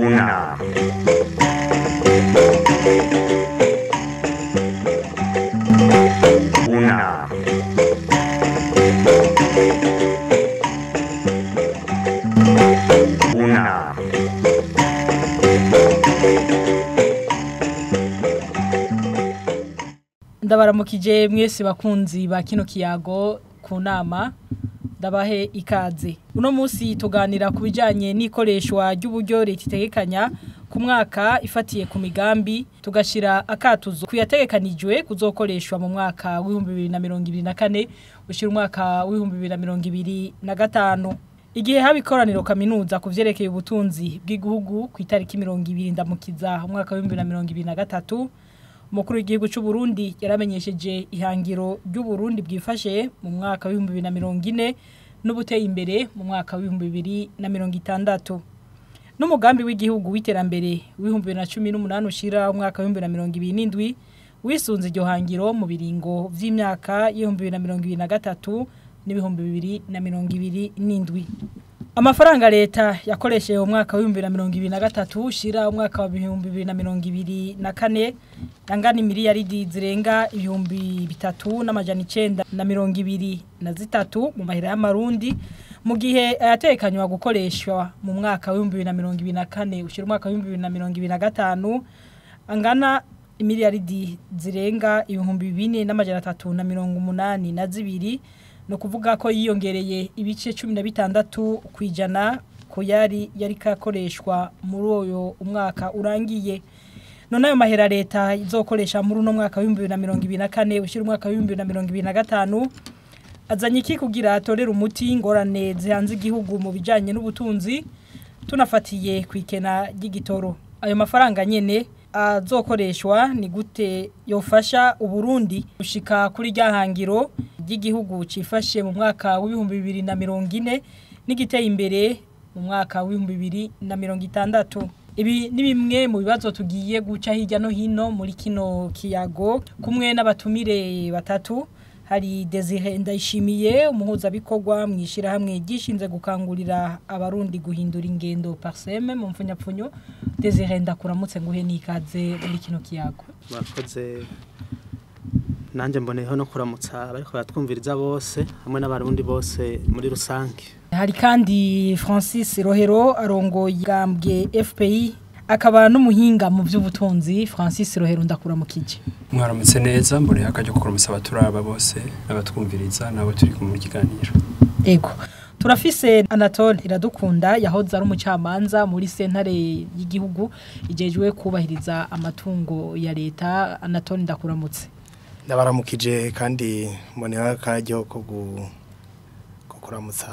Una. Una. Una. Ndabaramukije mwese bakunzi ba kino kiyago ku nama ndabahe ikaze. Uno munsi tuganira ku bijanye n'ikoreshwa ry'uburyo leta itegekanya ku mwaka ifatiye ku migambi tugashira akatuzo kuyategekanijwe kuzokoreshwa mu mwaka wa 2024 ushira umwaka wa 2025. Igihe haba ikoraniro kaminuza kuvyerekeye ubutunzi bw'igihugu ku itariki 20 ndamukiza umwaka wa 2023 Umukuru w'igihugu cy'u Burundi yaramenyesheje ihangiro ry'u Burundi bwifashe mu mwaka wa 2040 n'ubuteye imbere mu mwaka wa 2060 n'umugambi w'igihugu w'iterambere wa 2018 ushira umwaka wa 2027 wisunze iryo hangiro mu biringo vy'imyaka 2023 n'2027. Amafaranga leta yakoresheje mu mwaka wa 2023 ushira umwaka wa 2024 yangana miliyaridi zirenga 3,923 mu mahera y'amarundi mu gihe ayatekanywa gukoreshwa mu mwaka wa 2024 ushira umwaka wa 2025 angana miliyaridi zirenga 2,382 no kuvuga ko yiyongereye ibice 16 kwijana ko yari kakoreshwa muri uyo umwaka urangiye. None ayo mahera leta izokoresha muri uno mwaka wa 2024 ushira umwaka wa 2025 azanye iki kugira atorera umuti ingorane zihanze igihugu mu bijanye n'ubutunzi tunafatiye kwikena ry'igitoro. Ayo mafaranga nyene azokoreshwa ni gute yofasha Uburundi gushika kuri ryahangiro ry'igihugu cifashe mu mwaka wa 2040 n'igiteye imbere mu mwaka wa 2060. Ibi ni bimwe mu bibazo tugiye guca hirya no hino muri kino kiyago kumwe n'abatumire batatu. Hari Desire Ndayishimiye umuhuza bikorwa mwishira hamwe gishinze gukangurira abarundi guhindura ingendo parseme mu mfunyapfunyo. Desire ndakuramutse nguhe nikaze muri kino kiyago. Mwakoze nanje mboneho no kuramutsa bariko batwumviriza bose hamwe n'abarundi bose muri rusange. Hari kandi Francis Rohero arongoye igambwe FPI akaba n'umuhinga mu by'ubutunzi. Francis Rohero ndakuramukije. Mwaramutse neza mbone akaje kukuramutsa abaturaba bose abatwumviriza nabo turi ku kiganiro. Ego turafise Anatole Iradukunda yahoze ari umucamanza muri sentare y'igihugu ijejwe kubahiriza amatungo ya leta. Anatole ndakuramutse. Ndabaramukije kandi mbone akaje ko kuramutsa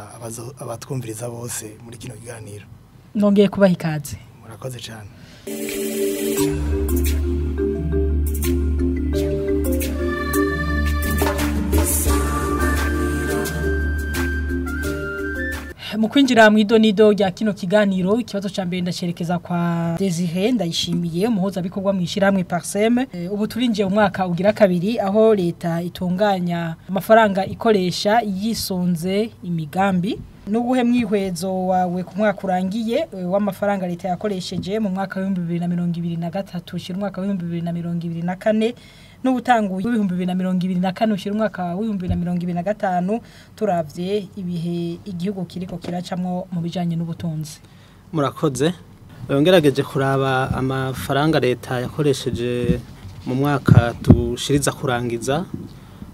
abatwumviriza bose muri kino kiganiro. Nongeye kubaha ikaze. Murakoze cyane. Mu kwinjira mu idonido rya kino kiganiro ikibazo ca mbere ndacerekeza kwa Desire Ndayishimiye umuhuza bikorwa mwishira hamwe parseme. Ubu turinje umwaka ugira kabiri aho leta itunganya amafaranga ikoresha yisunze imigambi. Nuguhe mwihwezo wawe ku mwaka urangiye w'amafaranga leta yakoresheje mu mwaka wa 2023 ushira umwaka wa 2024 n'ubutanguye 2024 ushira umwaka wa 2025 turavye ibihe igihugu kiriko kiracamwo mu bijanye n'ubutunzi. Murakoze. Ngerageje kuraba amafaranga leta yakoresheje mu mwaka tushiriza kurangiza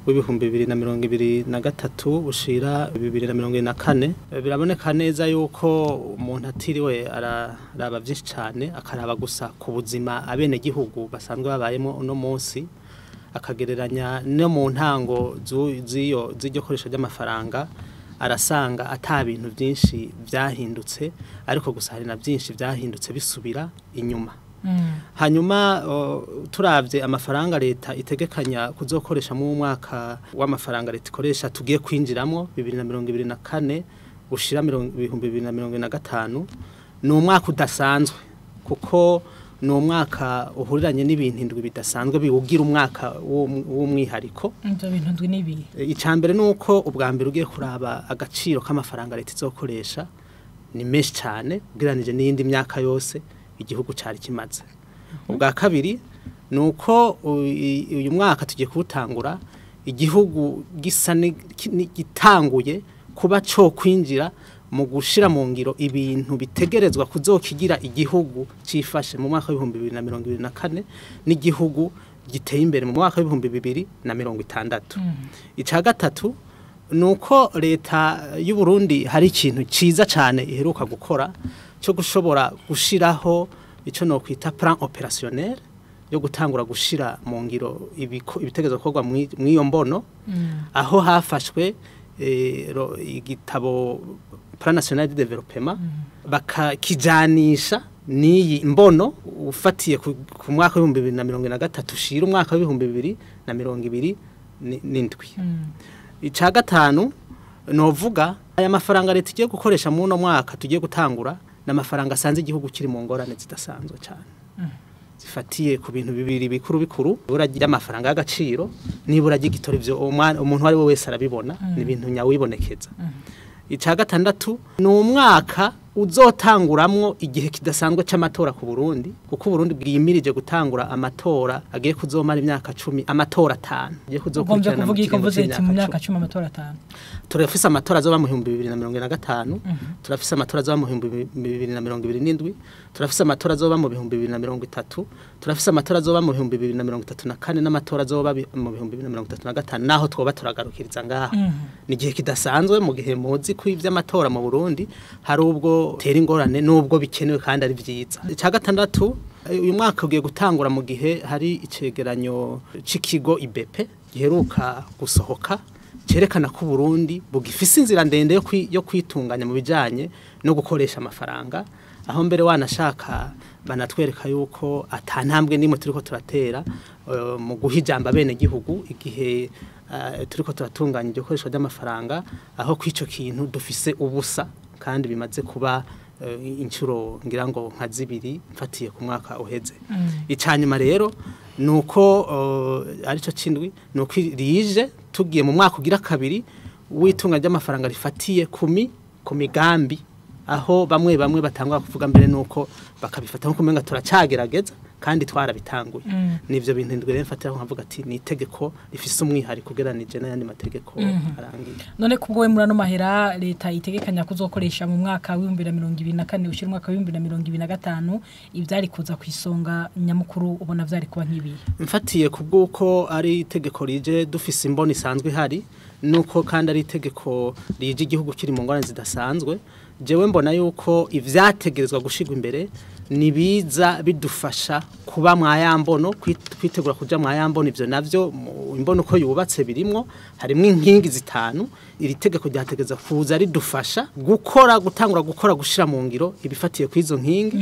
w'ibihumbi 2023 ushira 2024 biraboneka neza yuko umuntu atiriwe araraba byinshi cyane akaraba gusa ku buzima abene gihugu basanzwe babayemo uno munsi akagereranya no mu ntango z'iryo koresha ry'amafaranga arasanga ata bintu byinshi byahindutse ariko gusa hari na byinshi byahindutse bisubira inyuma. Hanyuma turavye amafaranga leta itegekanya kuzokoresha mu mwaka w'amafaranga leta ikoresha tugiye kwinjiramo 2024 ushira 2025 ni umwaka udasanzwe kuko ni umwaka uhuriranye n'ibintu indwi bidasanzwe biwugira umwaka w'umwihariko. Ibyo bintu ndwi nibi icambere nuko ubwa mbere ugiye kuraba agaciro k'amafaranga leta izokoresha ni menshi cyane ugereranije n'indi myaka yose igihugu cyari kimaze. Ubwa kabiri nuko uyu mwaka tugiye kuwutangura igihugu gisa gitanguye kuba cyo kwinjira mu gushira mu ngiro ibintu bitegerezwa kuzokigira igihugu cifashe mu mwaka wa 2024 n'igihugu giteye imbere mu mwaka wa 2060. Ica gatatu nuko leta y'u Burundi hari ikintu ciza cyane iheruka gukora cyo gushobora gushiraho ico no kwita plan opérationnel yo gutangura gushira mu ngiro ibitegerezwa gukorwa mw'iyo mbono aho hafashwe igitabo Plan National de Développement bakakijanisha niyi mbono ufatiye ku mwaka wa 2023 ushira umwaka wa 2027. Ica gatanu novuga aya mafaranga leta igiye gukoresha mu no mwaka tugiye gutangura n'amafaranga asanze igihugu kiri mu ngorane zidasanzwe cyane zifatiye ku bintu bibiri bikuru buragira amafaranga y'agaciro nibura gitoro ivyo umuntu wari wese arabibona ni ibintu nyawibonekeza. Ica gatandatu ni umwaka uzotanguramwo igihe kidasanzwe c'amatora ku Burundi kuko Burundi bwiyimirije gutangura amatora agiye kuzomara imyaka 10 amatora 5 agiye kuzokurikirana mu myaka 10 amatora 5 turafise amatora azoba mu 2025 turafise amatora azoba mu 2027 turafise amatora azoba mu 2030 turafise amatora azoba mu 2034 n'amatora azoba mu 2035 naho twoba turagarukiriza ngaho ni gihe kidasanzwe mu gihe muzi ko ivy'amatora mu Burundi hari ubwo tera ingorane nubwo bikenewe kandi ari vyiza. Ica gatandatu uyu mwaka ugiye gutangura mu gihe hari icegeranyo c'ikigo IBP giheruka gusohoka cerekana ko Burundi bugifise inzira ndende yo kwitunganya mu bijanye no gukoresha amafaranga aho mbere wanashaka banatwereka yuko atantambwe nimwe turiko turatera mu guhijamba bene gihugu igihe turiko turatunganya ibikoresho by'amafaranga aho kwico kintu dufise ubusa kandi bimaze kuba incuro ngira ngo nka zibiri mfatiye ku mwaka uheze. Icanyuma rero nuko arico cindwi nuko rije tugiye mu mwaka ugira kabiri witunga ry'amafaranga rifatiye ku migambi aho bamwe batangwa kuvuga mbere nuko bakabifata nko kumenga turacagerageza kandi twarabitanguye nivyo bintu ndwe rero mfatira nkavuga ati ni itegeko rifise umwihari kugeranije n'ayandi mategeko arangiye. None kubwo we murano mahera leta itegekanya kuzokoresha mu mwaka wa 2024 ushira mwaka wa 2025 ivyari kuza kwisonga nyamukuru ubona vyari kuba nkibi. Mfatiye kubwuko ari itegeko rije dufise imboni isanzwe hari nuko kandi ari itegeko rije igihugu kiri mu ngorane zidasanzwe jewe mbona yuko ivyategerezwa gushigwa imbere nibiza bidufasha kuba mwayambono kwitegura kuja mwayambono ivyo navyo imbono ko yubatse birimwo harimo inkingi zitanu iri tegeko ryategeza kuza ridufasha gutangura gukora gushira mu ngiro ibifatiye kwizo nkingi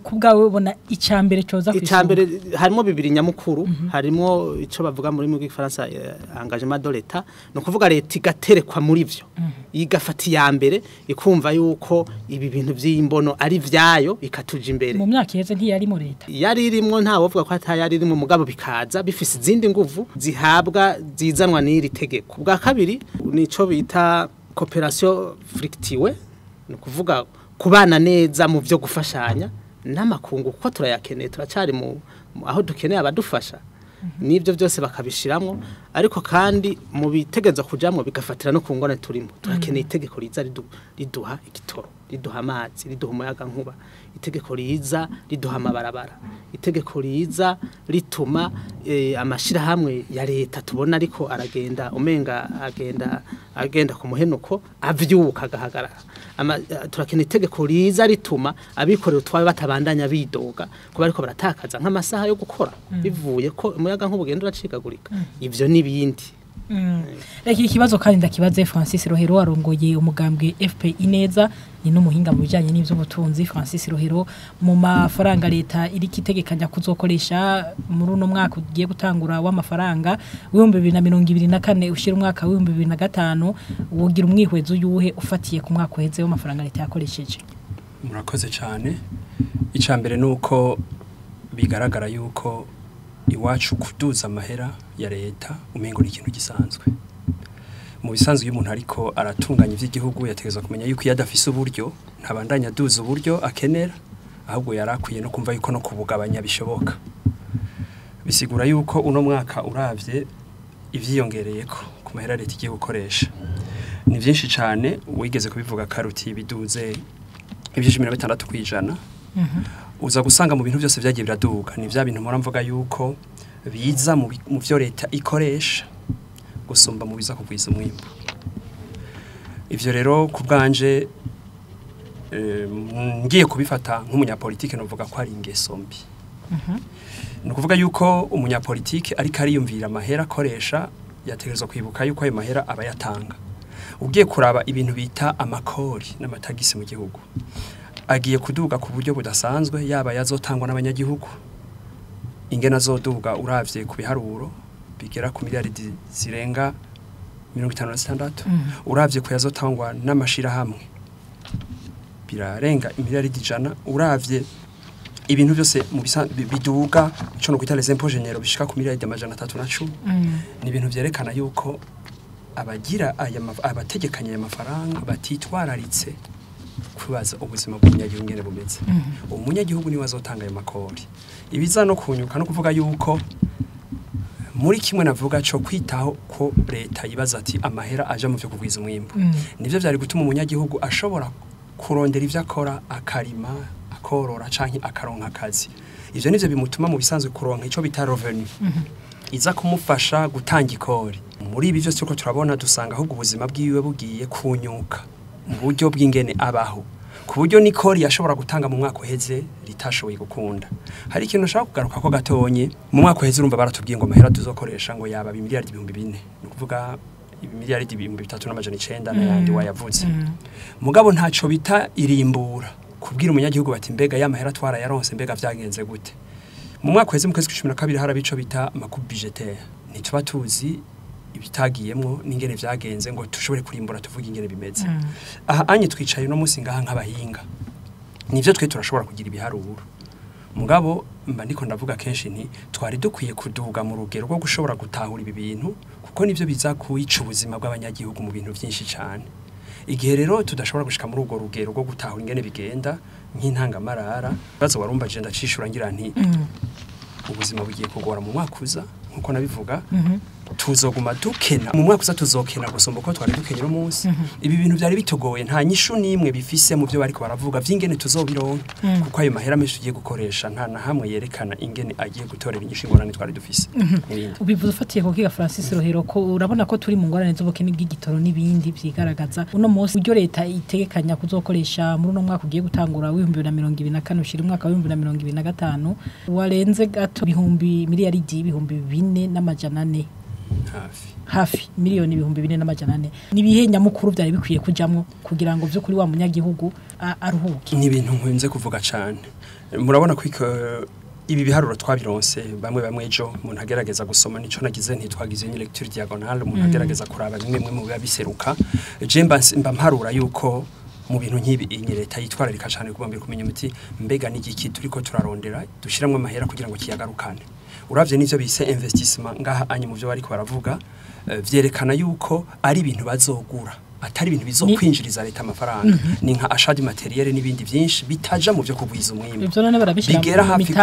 kubgawe ubona icambere coza kwisoma icambere harimo bibiri nyamukuru harimo ico bavuga muri mu Gifaransa engagement de l'État no kuvuga leta igaterekwa muri vyo igafati ya mbere ikumva yuko ibi bintu vy'imbono ari vyayo ikatuja imbere mu myaka iheze ntiyari mu leta yari irimwo ntawo bavuga ko atayari irimo mugabo bikaza bifise izindi nguvu zihabwa zizanwa n'iri tegeko. Bwa kabiri nico bita coopération fructueuse no kuvuga kubana neza mu byo gufashanya n'amakungu kuko turayakeneye turacari mu aho dukeneye abadufasha nibyo byose bakabishiramwo ariko kandi mu bitegezo kujamwe bigafatira no ku ngone turimo turakeneye itegeko riza riduha igitoro riduha amazi riduha umuyaga nkuba itegeko riza riduha amabarabara itegeko riza rituma amashira hamwe ya leta tubona ariko aragenda umenga agenda ku muhenuko avyuka gahagarara turakeneye itegeko riza rituma abikorera twabe batabandanya bidoga kuba ariko baratakaza nk'amasaha yo gukora bivuye ko umuyaga nk'ubugenda uracikagurika ivyo nibindi. Reka ikibazo kandi ndakibaze Francis Rohero arongoye umugambwe FPI neza ni n'umuhinga mu bijanye n'ivy'ubutunzi. Francis Rohero mu mafaranga leta iri kitegekanya kuzokoresha muri uno mwaka ugiye gutangura w'amafaranga 2024 ushira umwaka wa 2025 wogira umwihwezo yuhe ufatiye ku mwaka uheze w'amafaranga leta yakoresheje. Murakoze cyane. Icambere nuko bigaragara yuko iwacu kuduza amahera ya leta umengo ni ikintu gisanzwe mu bisanzwe y'umuntu ariko aratunganya ivy'igihugu yategezwa kumenya yuko yadafise uburyo ntabandanya duza uburyo akenera ahubwo yarakwiye no kumva yuko no kubugabanya bishoboka bisigura yuko uno mwaka uravye ivyiyongereyeko ku mahera leta igiye gukoresha ni byinshi cyane wigeze kubivuga karuti biduze iby'ijana na bitandatu kwijana uza gusanga mu bintu byose byagiye biraduga ni bya bintu mpora mvuga yuko biza mu byo leta ikoresha gusumba mu biza kugwiza umwimbo ivyo rero ku bwanje ngiye kubifata nk'umunyapolitike novuga ko ari ingeso mbi no kuvuga yuko umunyapolitike ariko ariyumvira amahera akoresha yategerezwa kwibuka yuko ayo mahera aba yatanga ugiye kuraba ibintu bita amakori n'amatagisi mu gihugu agiye kuduga ku buryo budasanzwe yaba yazotangwa n'abanyagihugu ingena zoduga uravye ku biharuro bigera ku miliyaridi zirenga 56 uravye ko yazotangwa n'amashira hamwe birarenga miliyaridi 100 uravye ibintu byose mu biduga cyo no kwita les impôts généraux bishika ku miliyaridi 310 ni ibintu vyerekana yuko abagira abategekanya aya mafaranga batitwararitse kubaza ubuzima bw'umunyagihugu ngene bumeze umunyagihugu ni wazotanga ayo makori ibiza no kunyuka no kuvuga yuko muri kimwe navuga cyo kwitaho ko leta yibaza ati amahera aje mu byo kugwiza umwimbo nivyo byari gutuma umunyagihugu ashobora kurondera ivyo akora akarima akorora canke akaronka akazi ivyo nivyo bimutuma mu bisanzwe kuronka ico bita revenu iza kumufasha gutanga ikori muri ibi byose uko turabona dusanga ahubwo ubuzima bwiwe bugiye kunyuka mu buryo bw'ingene abaho ku buryo nikori yashobora gutanga mu mwaka uheze ritashoboye gukunda hari ikintu nshaka kugaruka ko gatonye mu mwaka uheze urumva baratubwiye ngo mahera tuzokoresha ngo yaba miliyaridi 400 no kuvuga miliyaridi 3,900 n'ayandi wayavuze mugabo ntaco bita irimbura kubwira umunyagihugu bati mbega ya mahera twara yaronse mbega vyagenze gute mu mwaka uheze mu kwezi kwa 12 harabico bita makubu budgetaire nituba tuzi ibitagiyemwo n'ingene vyagenze ngo tushobore kurimbura tuvuga ingene bimeze aha anye twicaye no musi ngaha nk'abahinga nivyo twe turashobora kugira ibiharuro mugabo mba ndiko ndavuga kenshi nti twari dukwiye kuduga mu rugero rwo gushobora gutahura ibi bintu kuko nivyo biza kuyica ubuzima bw'abanyagihugu mu bintu byinshi cyane igihe rero tudashobora gushika muri urwo rugero rwo gutahura ingene bigenda nk'intangamarara bazo warumva je ndacishura ngira nti ubuzima bugiye kugora mu mwaka uza nkuko nabivuga tuzoguma dukena mu mwaka uza tuzokena gusomba ko twari dukenyera umunsi ibi bintu byari bitogoye nta nyishu nimwe bifise mu byo bariko baravuga vy'ingene tuzobironka kuko ayo mahera menshi tugiye gukoresha nta na hamwe yerekana ingene agiye gutorera inyishu ingorane twari dufise ubivuze ufatiye ko kiga Francis Rohero ko urabona ko turi mu ngorane z'ubukene bw'igitoro n'ibindi vyigaragaza uno munsi uryo leta itegekanya kuzokoresha muri uno mwaka ugiye gutangura w'2024 ushira umwaka wa 2025 warenze gato bihumbi miliyaridi 4,400 hafi miliyoni 4,400 nibihe nyamukuru byari bikwiye kujamwo kugira ngo byo kuri wa munyagihugu aruhuke ni ibintu nkunze kuvuga cyane murabona ko ibi biharuro twabironse bamwe ejo umuntu agerageza gusoma nico nagize ntitwagize ni lecture diagonale umuntu agerageza kuraba bimwe mu biseruka je mba mparura yuko mu bintu nk'ibi leta yitwararika cyane kubambira kumenya muti mbega n'igiki turiko turarondera dushiramwe amahera kugira ngo kiyagarukane uravye nivyo bise investissement ngaha anye mu byo bariko baravuga vyerekana yuko ari ibintu bazogura atari ibintu bizokwinjiriza leta amafaranga ni nka achat de matériel n'ibindi byinshi bitaja mu byo kugwiza umwimbo ivyo none barabishira bigera hafi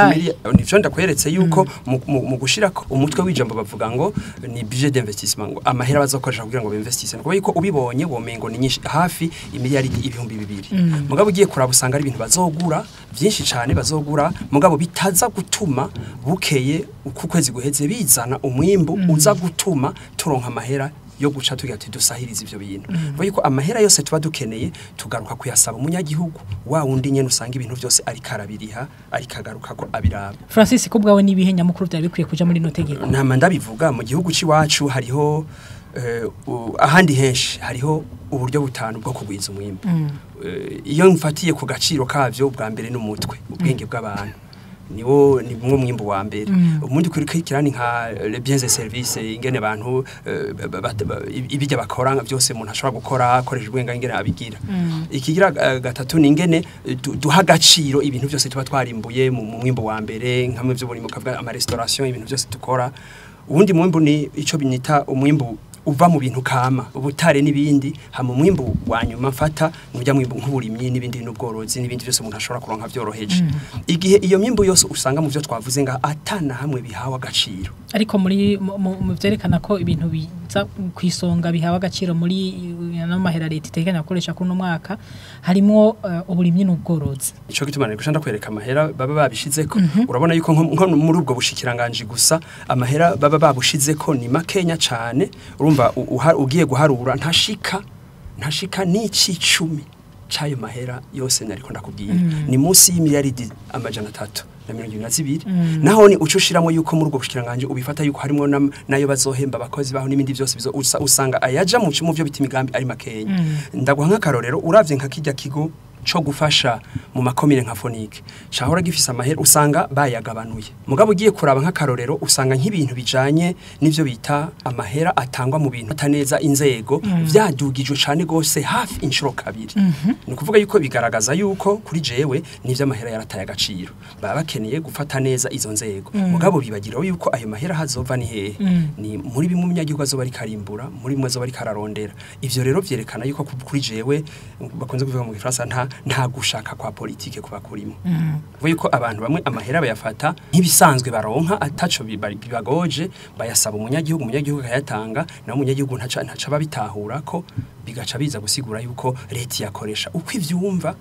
nivyo ndakweretse yuko mu gushira umutwe w'ijambo bavuga ngo ni budget d'investissement ngo amahera bazokoresha kugira ngo binvestisse ngo yuko ubibonye womengo ni nyinshi hafi imiliyaridi 200 mugabo ugiye kuraba usanga ari ibintu bazogura byinshi cyane bazogura mugabo bitaza gutuma bukeye uko kwezi guheze bizana umwimbo uza gutuma turonka amahera yo guca tugira ati dusahiriza ivyo bintu yuko amahera yose tuba dukeneye tugaruka kuyasaba umunyagihugu wa wundi nyene usanga ibintu byose ari karabiriha ari kagaruka ko abiraba Francis ko bwawe nibihe nyamukuru byari bikwiye kuja muri no tegeko nama ndabivuga mu gihugu ci wacu hariho ahandi henshi hariho uburyo butanu bwo kugwiza umwimbo iyo mfatiye ku gaciro kavyo bwa mbere n'umutwe ubwenge bw'abantu niwo ni bumwe mwimbo wa mbere umundi kurikirana nka les biens et services ingene abantu ibijya bakora byose umuntu ashobora gukora akoresha ubwenga ingene abigira ikigira gatatu ni ingene duha gaciro ibintu byose tuba twarimbuye mu mwimbo wa mbere nkamwe byo buri mu kavuga ama restauration ibintu byose dukora ubundi mwimbo ni ico binyita umwimbo uva mu bintu kama ubutare n'ibindi hama umwimbu wanyuma mfata nujya mwimbu nk'uburimyi n'ibindi n'ubworozi n'ibindi byose umuntu ashobora kuronka byoroheje igihe iyo myimbu yose usanga mu byo twavuze nga atana hamwe bihawa agaciro ariko muri mu vyerekana ko ibintu biza kwisonga bihawa agaciro muri n'amahera leta iteganya gukoresha kuno mwaka harimo uburimyi n'ubworozi ico gituma nari gushanda kwereka amahera baba babishizeko urabona yuko nko muri ubwo bushikiranganje gusa amahera baba babushizeko ni makenya cyane urumva ugiye guharura ntashika n'ici 10 cayo mahera yose nariko ndakubwiye ni munsi y'imiliyaridi amajana 322 naho ni ucushiramo yuko muri ubwo bushikiranganje ubifata yuko harimo nayo bazohemba abakozi baho n'ibindi byose bizo usanga ayaja mu byo biti migambi ari makenya ndaguha nk'akarorero uravye nka kijya kigo cyo gufasha mu makomine nka Fonike cahora gifisa amahera usanga bayagabanuye mugabo ugiye kuraba nk'akarorero usanga nk'ibintu bijanye n'ivyo bita amahera atangwa mu bintu ataneza inzego vyadugijwe cyane gose hafi inshuro kabiri ni kuvuga yuko bigaragaza yuko kuri jewe n'ivyo amahera yarataye agaciro baba bakeneye gufata neza izo nzego mugabo bibagiraho yuko ayo mahera hazova ni hehe ni muri bimwe munyagihugu azoba ari karimbura muri bimwe azoba ari kararondera ivyo rero vyerekana yuko kuri jewe bakunze kuvuga mu Gifaransa nta gushaka kwa politike kuba kurimo vuga yuko abantu bamwe amahera bayafata nk'ibisanzwe baronka ataco bibagoje bayasaba umunyagihugu akayatanga naho umunyagihugu ntaca babitahura ko bigaca biza gusigura yuko leta yakoresha uko ivyumva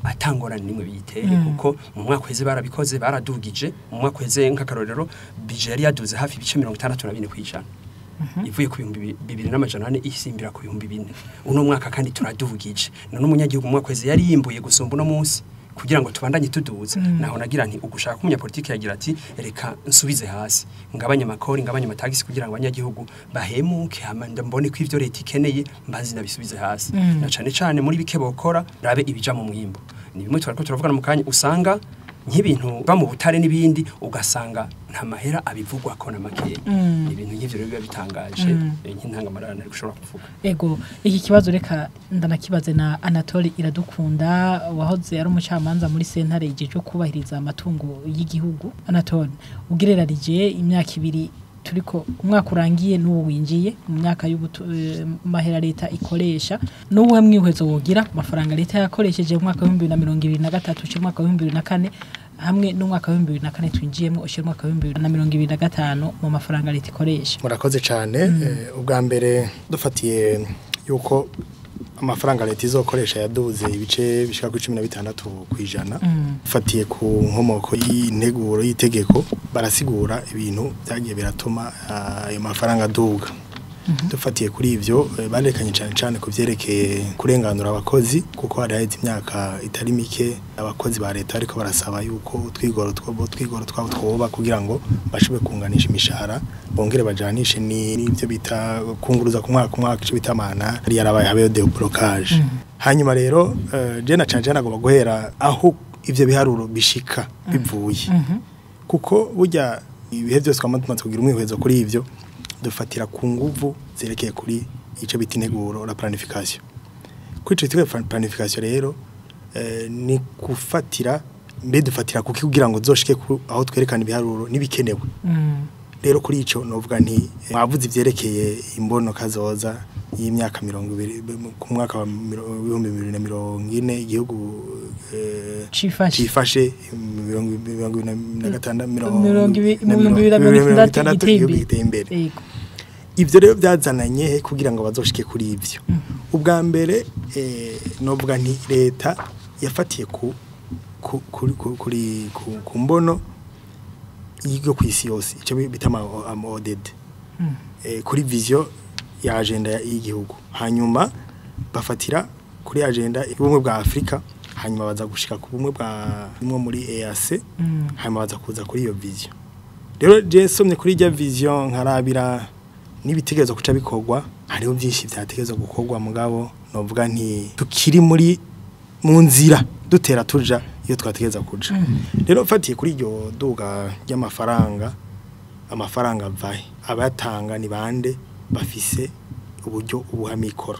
atangorana nimwe biyitere kuko mu mwaka weze barabikoze baradugije mu mwaka weze nk'akarorero budget yari yaduze hafi ibice 62% ivuye ku 2024 isimbira ku 2004 uno mwaka kandi turaduvugije none umunyagihugu mu mwaka weze yari yimbuye gusumba no munsi kugira ngo tubandanye tuduza naho nagira nti ugushaka kumunya politike yagira ati reka nsubize hasi ngabanye makori ngabanye matagisi kugira ngo abanyagihugu bahemuke hamanda mbone ko ivyo leta ikeneye mbazi nabisubize hasi na cane muri bike bokora rabe ibija mu mwimbo ni bimwe twariko turavugana mu kanya usanga nk'ibintu ba mu butare n'ibindi ugasanga nta mahera abivugwa ko na makeye ibintu nk'ivyo rero biba bitangaje nk'intangamarara nari gushobora kuvuga ego iki kibazo reka ndanakibaze na Anatole Iradukunda wahoze ari umucamanza muri sentare igihe kubahiriza amatungo y'igihugu Anatole ugererarije imyaka 2 turiko umwaka urangiye n'uwo winjiye mu myaka y'ubumahera leta ikoresha n'uwe mwihwezo wogira amafaranga leta yakoresheje mu mwaka wa 2023 cyo mwaka wa 2024 hamwe n'umwaka wa 2024 twinjiyemo ushye mwaka wa 2025 mu mafaranga leta ikoresha murakoze cyane ubwa mbere dufatiye yuko amafaranga leta izokoresha yaduze ibice bishika ku 16% fatiye ku nkomoko y'integuro y'itegeko barasigura ibintu byagiye biratuma ayo mafaranga aduga dufatiye kuri ivyo barekanye cyane kuvyerekeye kurenganura abakozi kuko hari haheze imyaka itari mike abakozi ba leta ariko barasaba yuko twigoro twabo twoba kugira ngo bashobore kunganisha imishahara bongere bajanishe n'ivyo bita kunguruza ku mwaka cyo bitamana ari yarabaye habeyo deblocage hanyuma rero je na canje nagomba guhera aho ivyo biharuro bishika bivuye kuko burya ibihe byose twamaze kugira umwihwezo kuri ivyo dufatira ku nguvu zerekeye kuri ico biti integuro la planification kuri ico planification rero ni kufatira dufatira kuki kugira ngo zoshike aho twerekana ibiharuro nibikenewe rero kuri ico novuga nti mwavuze ivyerekeye imbono kazoza y'imyaka 20 ku mwaka wa 2040 igihugu cifashe 2026 ivyo rero byazananye kugira ngo bazoshike kuri ivyo ubwa mbere novuga nti leta yafatiye ku mbono yigo kwisi yose ico bitama ODD kuri vision ya agenda y'igihugu hanyuma bafatira kuri agenda y'ubumwe bwa Afrika hanyuma baza gushika ku bumwe bwa muri EAC hanyuma baza kuza kuri iyo vision rero je somye kuri iyo vision nkarabira nibitegerezo kuca bikorwa hariho byinshi byategerezo gukorwa mugabo novuga nti tukiri mu nzira dutera tuja iyo twategeza kuja rero fatiye kuri iryo duga y'amafaranga amafaranga vahe abayatanga ni bande bafise uburyo ubuhamikoro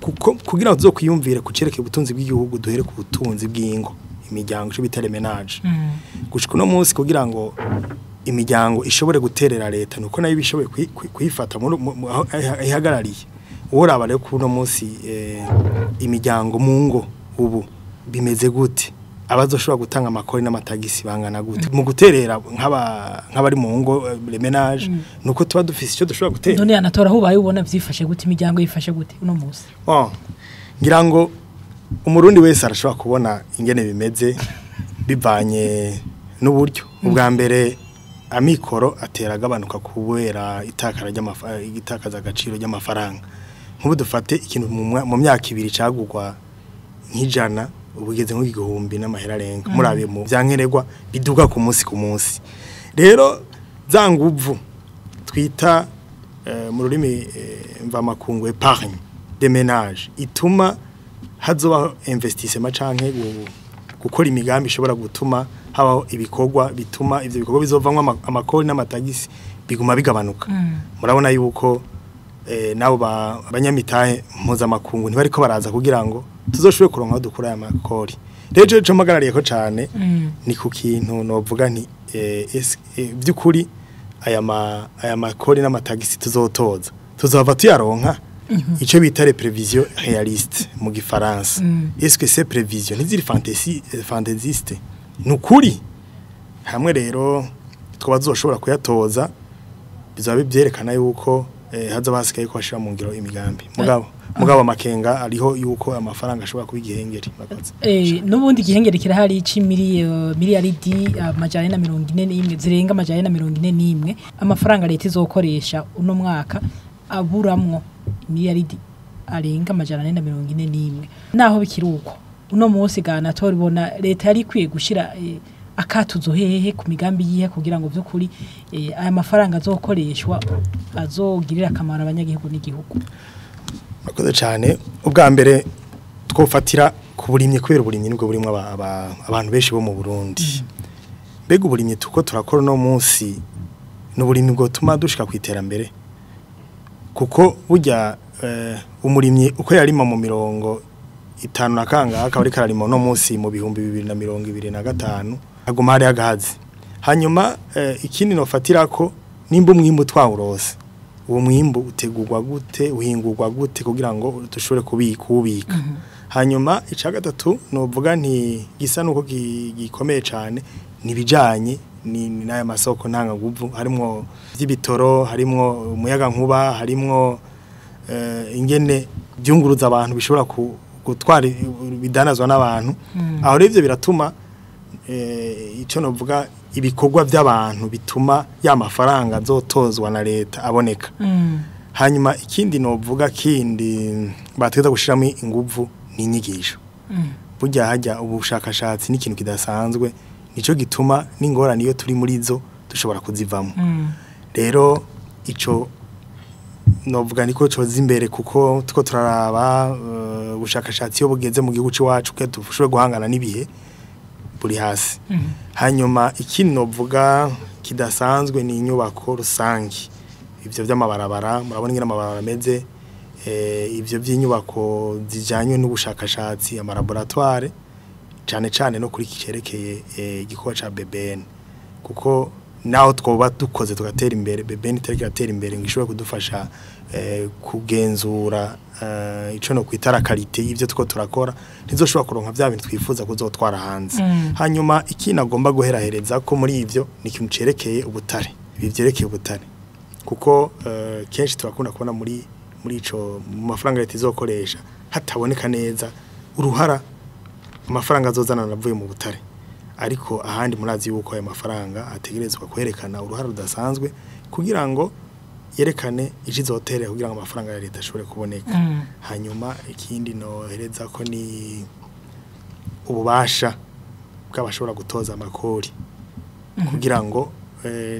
kuko kugira ngo tuzokwiyumvire kucereke ubutunzi bw'igihugu duhere ku butunzi bw'ingo imiryango cyo bitare menage gushika no munsi kugira ngo imiryango ishobore guterera leta nuko nayo bishoboye kuyifata aho ihagarariye uraba rero kuno munsi imiryango mu ngo ubu bimeze gute abazoshobora gutanga amakori n'amatagisi bangana gute mu guterera nk'abari mu ngo les ménages nuko tuba dufise icyo dushobora gutera none anatora aho bayibona vyifashe gute imiryango yifashe gute uno munsi ngira ngo umurundi wese arashobora kubona ingene bimeze bivanye n'uburyo ubwa mbere amikoro atera agabanuka kubera itakaza agaciro ry'amafaranga nk'ubu dufate ikintu mu myaka 2 cagurwa nk'ijana ubugeze nk'igihumbi n'amahera arenga murabe mu byankenerwa biduga ku munsi rero za nguvu twita mu rurimi mvamakungu épargne des ménages ituma hazoba investissement canke gukora imigambi ishobora gutuma habaho ibikorwa bituma ivyo bikorwa bizovamwa amakori n'amatagisi biguma bigabanuka murabona yuko nabo banyamitahe mpuzamakungu ntibariko baraza kugira ngo tuzoshobore kuronka dukura aya makori rero cyo magarariye ko cyane ni ku kintu novuga nti by'ukuri aya makori n'amatagisi tuzotoza tuzova tuyaronka icyo bita les prévisions réalistes mu gifaransa est-ce que ces prévisions ntiziri fantaisiste nukuri hamwe rero twabazoshobora kuyatoza bizaba byerekana yuko haza basikaye ko bashira mu ngiro imigambi mugabo amakenga ariho yuko amafaranga ashobora kuba igihengeri bakoze nubundi igihengeri kirahari miliyaridi amajana 41 zirenga amajana 41 amafaranga leta izokoresha uno mwaka aburamwo miliyaridi arenga amajana 41 naho bikiruko uno munsi gana toribona leta yari kwiye gushira akatuzo hehe ku migambi yihe kugira ngo byukuri aya mafaranga azokoreshwa azogirira akamaro abanyagihugu n'igihugu bakoze cyane ubwa mbere twofatira ku burimye kubera uburimye nibwo burimo abantu benshi bo mu Burundi mbega uburimye tuko turakora no munsi n'uburimye bwo tuma dushika kwiterambere kuko burya umurimye uko yarima mu mirongo 5 nakanga akaba ari kararimo no munsi mu bihumbi 2025 aguma hari agahazi hanyuma ikindi nofatira ko nimba umwimbo twawurose uwo mwimbo utegurwa gute uhingurwa gute kugira ngo dushobore kubika hanyuma ica gatatu novuga nti gisa nuko gikomeye cyane nibijanye ni naya masoko ntanga guvu harimo by'ibitoro harimo umuyaga nkuba harimo ingene byunguruza abantu bishobora gutwara bidanazwa n'abantu aho revye biratuma icyo novuga ibikorwa by'abantu bituma ya mafaranga azotozwa na leta aboneka hanyuma ikindi novuga kindi bateza gushiramo inguvu ni inyigisho burya hajya ubushakashatsi n'ikintu kidasanzwe nico gituma n'ingorane iyo turi muri zo dushobora kuzivamo rero ico novuga niko coza imbere kuko tuko turaraba ubushakashatsi yo bugeze mu gihugu cyacu ke dushobora guhangana n'ibihe buri hasi hanyuma ikindi novuga kidasanzwe ni inyubako rusangi ivyo by'amabarabara murabona ngira amabarabara meze ivyo by'inyubako zijanywe n'ubushakashatsi ama laboratoire cyane no kuri kicerekeye igikowa ca BBN kuko naho twoba dukoze tugatera imbere BBN iteratera imbere ngishobora kudufasha kugenzura ico no kwitara qualité y'ivyo tuko turakora ntizoshobora kuronka bya bintu twifuza kuzotwara hanze hanyuma ikina agomba guherahereza ko muri ivyo ni kintu cerekeye ubutare bivyerekeye ubutare kuko kenshi turakunda kubona muri ico mu mafaranga leta izokoresha hataboneka neza uruhara amafaranga azozana navuye mu butare ariko ahandi murazi yuko ayo mafaranga ategerezwa kwerekana uruhara rudasanzwe kugira ngo yerekane ijizotere kugira ngo amafaranga ya leta ashobore kuboneka hanyuma ikindi no hereza ko ni ububasha bw'abashobora gutoza amakori kugira ngo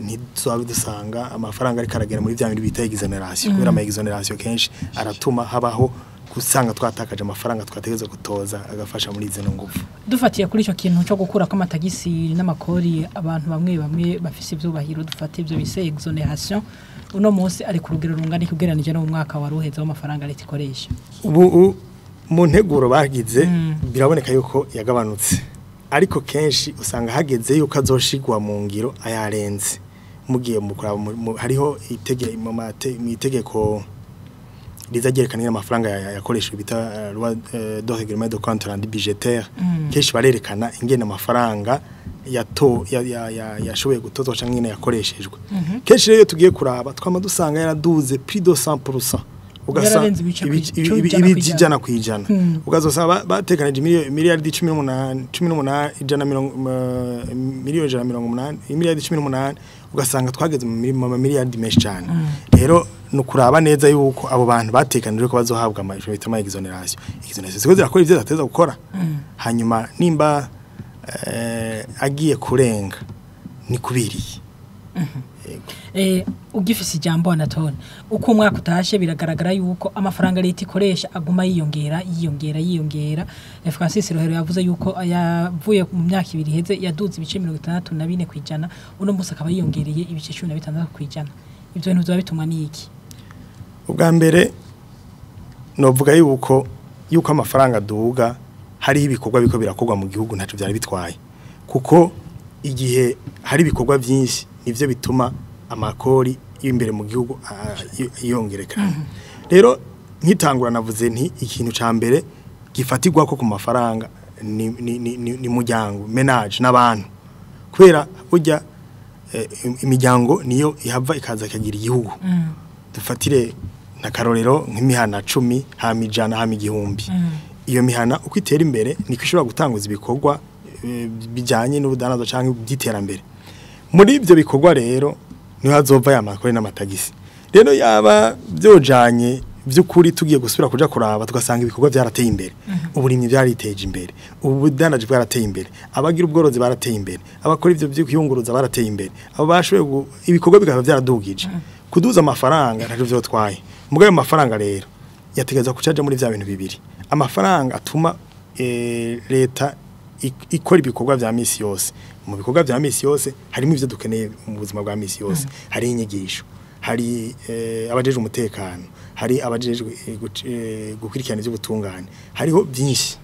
ntizobe dusanga amafaranga ari karagera muri bya bintu bita exoneration kubera ama exoneration kenshi aratuma habaho kusanga twatakaje amafaranga twategeza gutoza agafasha muri izo ngufu dufatiye kuri ico kintu cyo gukura ko amatagisi n'amakori abantu bamwe bafise ivyubahiro dufate ivyo bise exoneration uno munsi ari ku rugero rungana kugeranije no mu mwaka wa ruheza w'amafaranga leta ikoresha ubu mu nteguro bagize biraboneka yuko yagabanutse ariko kenshi usanga hageze yuko azoshigwa mu ngiro ayarenze mugiye mu hariho itegeko rizagerekana amafaranga yakoreshejwe bita loi de règlement de compte rendu budgétaire keshi barerekana ingene amafaranga yashoboye gutozwa cyangwa ingene yakoreshejwe keshi rero tugiye kuraba twama dusanga yaraduze plus de 100%. Ugasa ibijana kwijana ugazosaba batekanije miliyardi 18 ugasanga twageze mu miliyardi menshi cyane rero nukuraba neza yuko abo bantu batekanije ko bazohabwa amajoro bitama exoneration siko zirakora ivyo zateza gukora hanyuma nimba agiye kurenga ni kubiriye ugifise ijambo Anatole uko umwaka utashe biragaragara yuko amafaranga leta ikoresha aguma yiyongera Francis Rohero yavuze yuko yavuye mu myaka 2 heze yaduze ibice 64 kwijana uno musa akaba yiyongereye ibice 16 kwijana ibyo bintu byo bitumwa niki ubwa mbere novuga yuko amafaranga duga hari ibikorwa biko birakorwa mu gihugu ntaco byari bitwaye kuko igihe hari ibikorwa byinshi nivyo bituma amakori y'imbere mu gihugu yongerekana rero nkitangura navuze nti ikintu ca mbere gifatirwa ko ku mafaranga ni mujyango menage n'abantu kubera burya imiryango niyo ihava ikaza kagira igihugu dufatire na karorero nk'imihana 10 hama 100 hama 100 iyo mihana uko itera imbere niko ishobora gutanguza ibikorwa bijanye n'ubudanazo canke by'iterambere muri ibyo bikorwa rero niho hazova yamakore n'amatagisi rero yaba byojanye by'ukuri tugiye gusubira kuja kuraba tugasanga ibikorwa byarateye imbere uburimyi byariteje imbere ubudanaje bwarateye imbere abagira ubworozi barateye imbere abakora ivyo by'ukuyunguruza barateye imbere abo bashoboye ibikorwa bigaba byaradugije kuduza amafaranga ntaje byo twaye mugabe amafaranga rero yategeza kucaje muri bya bintu bibiri amafaranga atuma leta ikora ibikorwa vya misi yose mu bikorwa vya misi yose harimo ivyo dukeneye mu buzima bwa misi yose hari inyigisho hari abajeje umutekano hari abajeje gukurikirana ivy'ubutungane hariho byinshi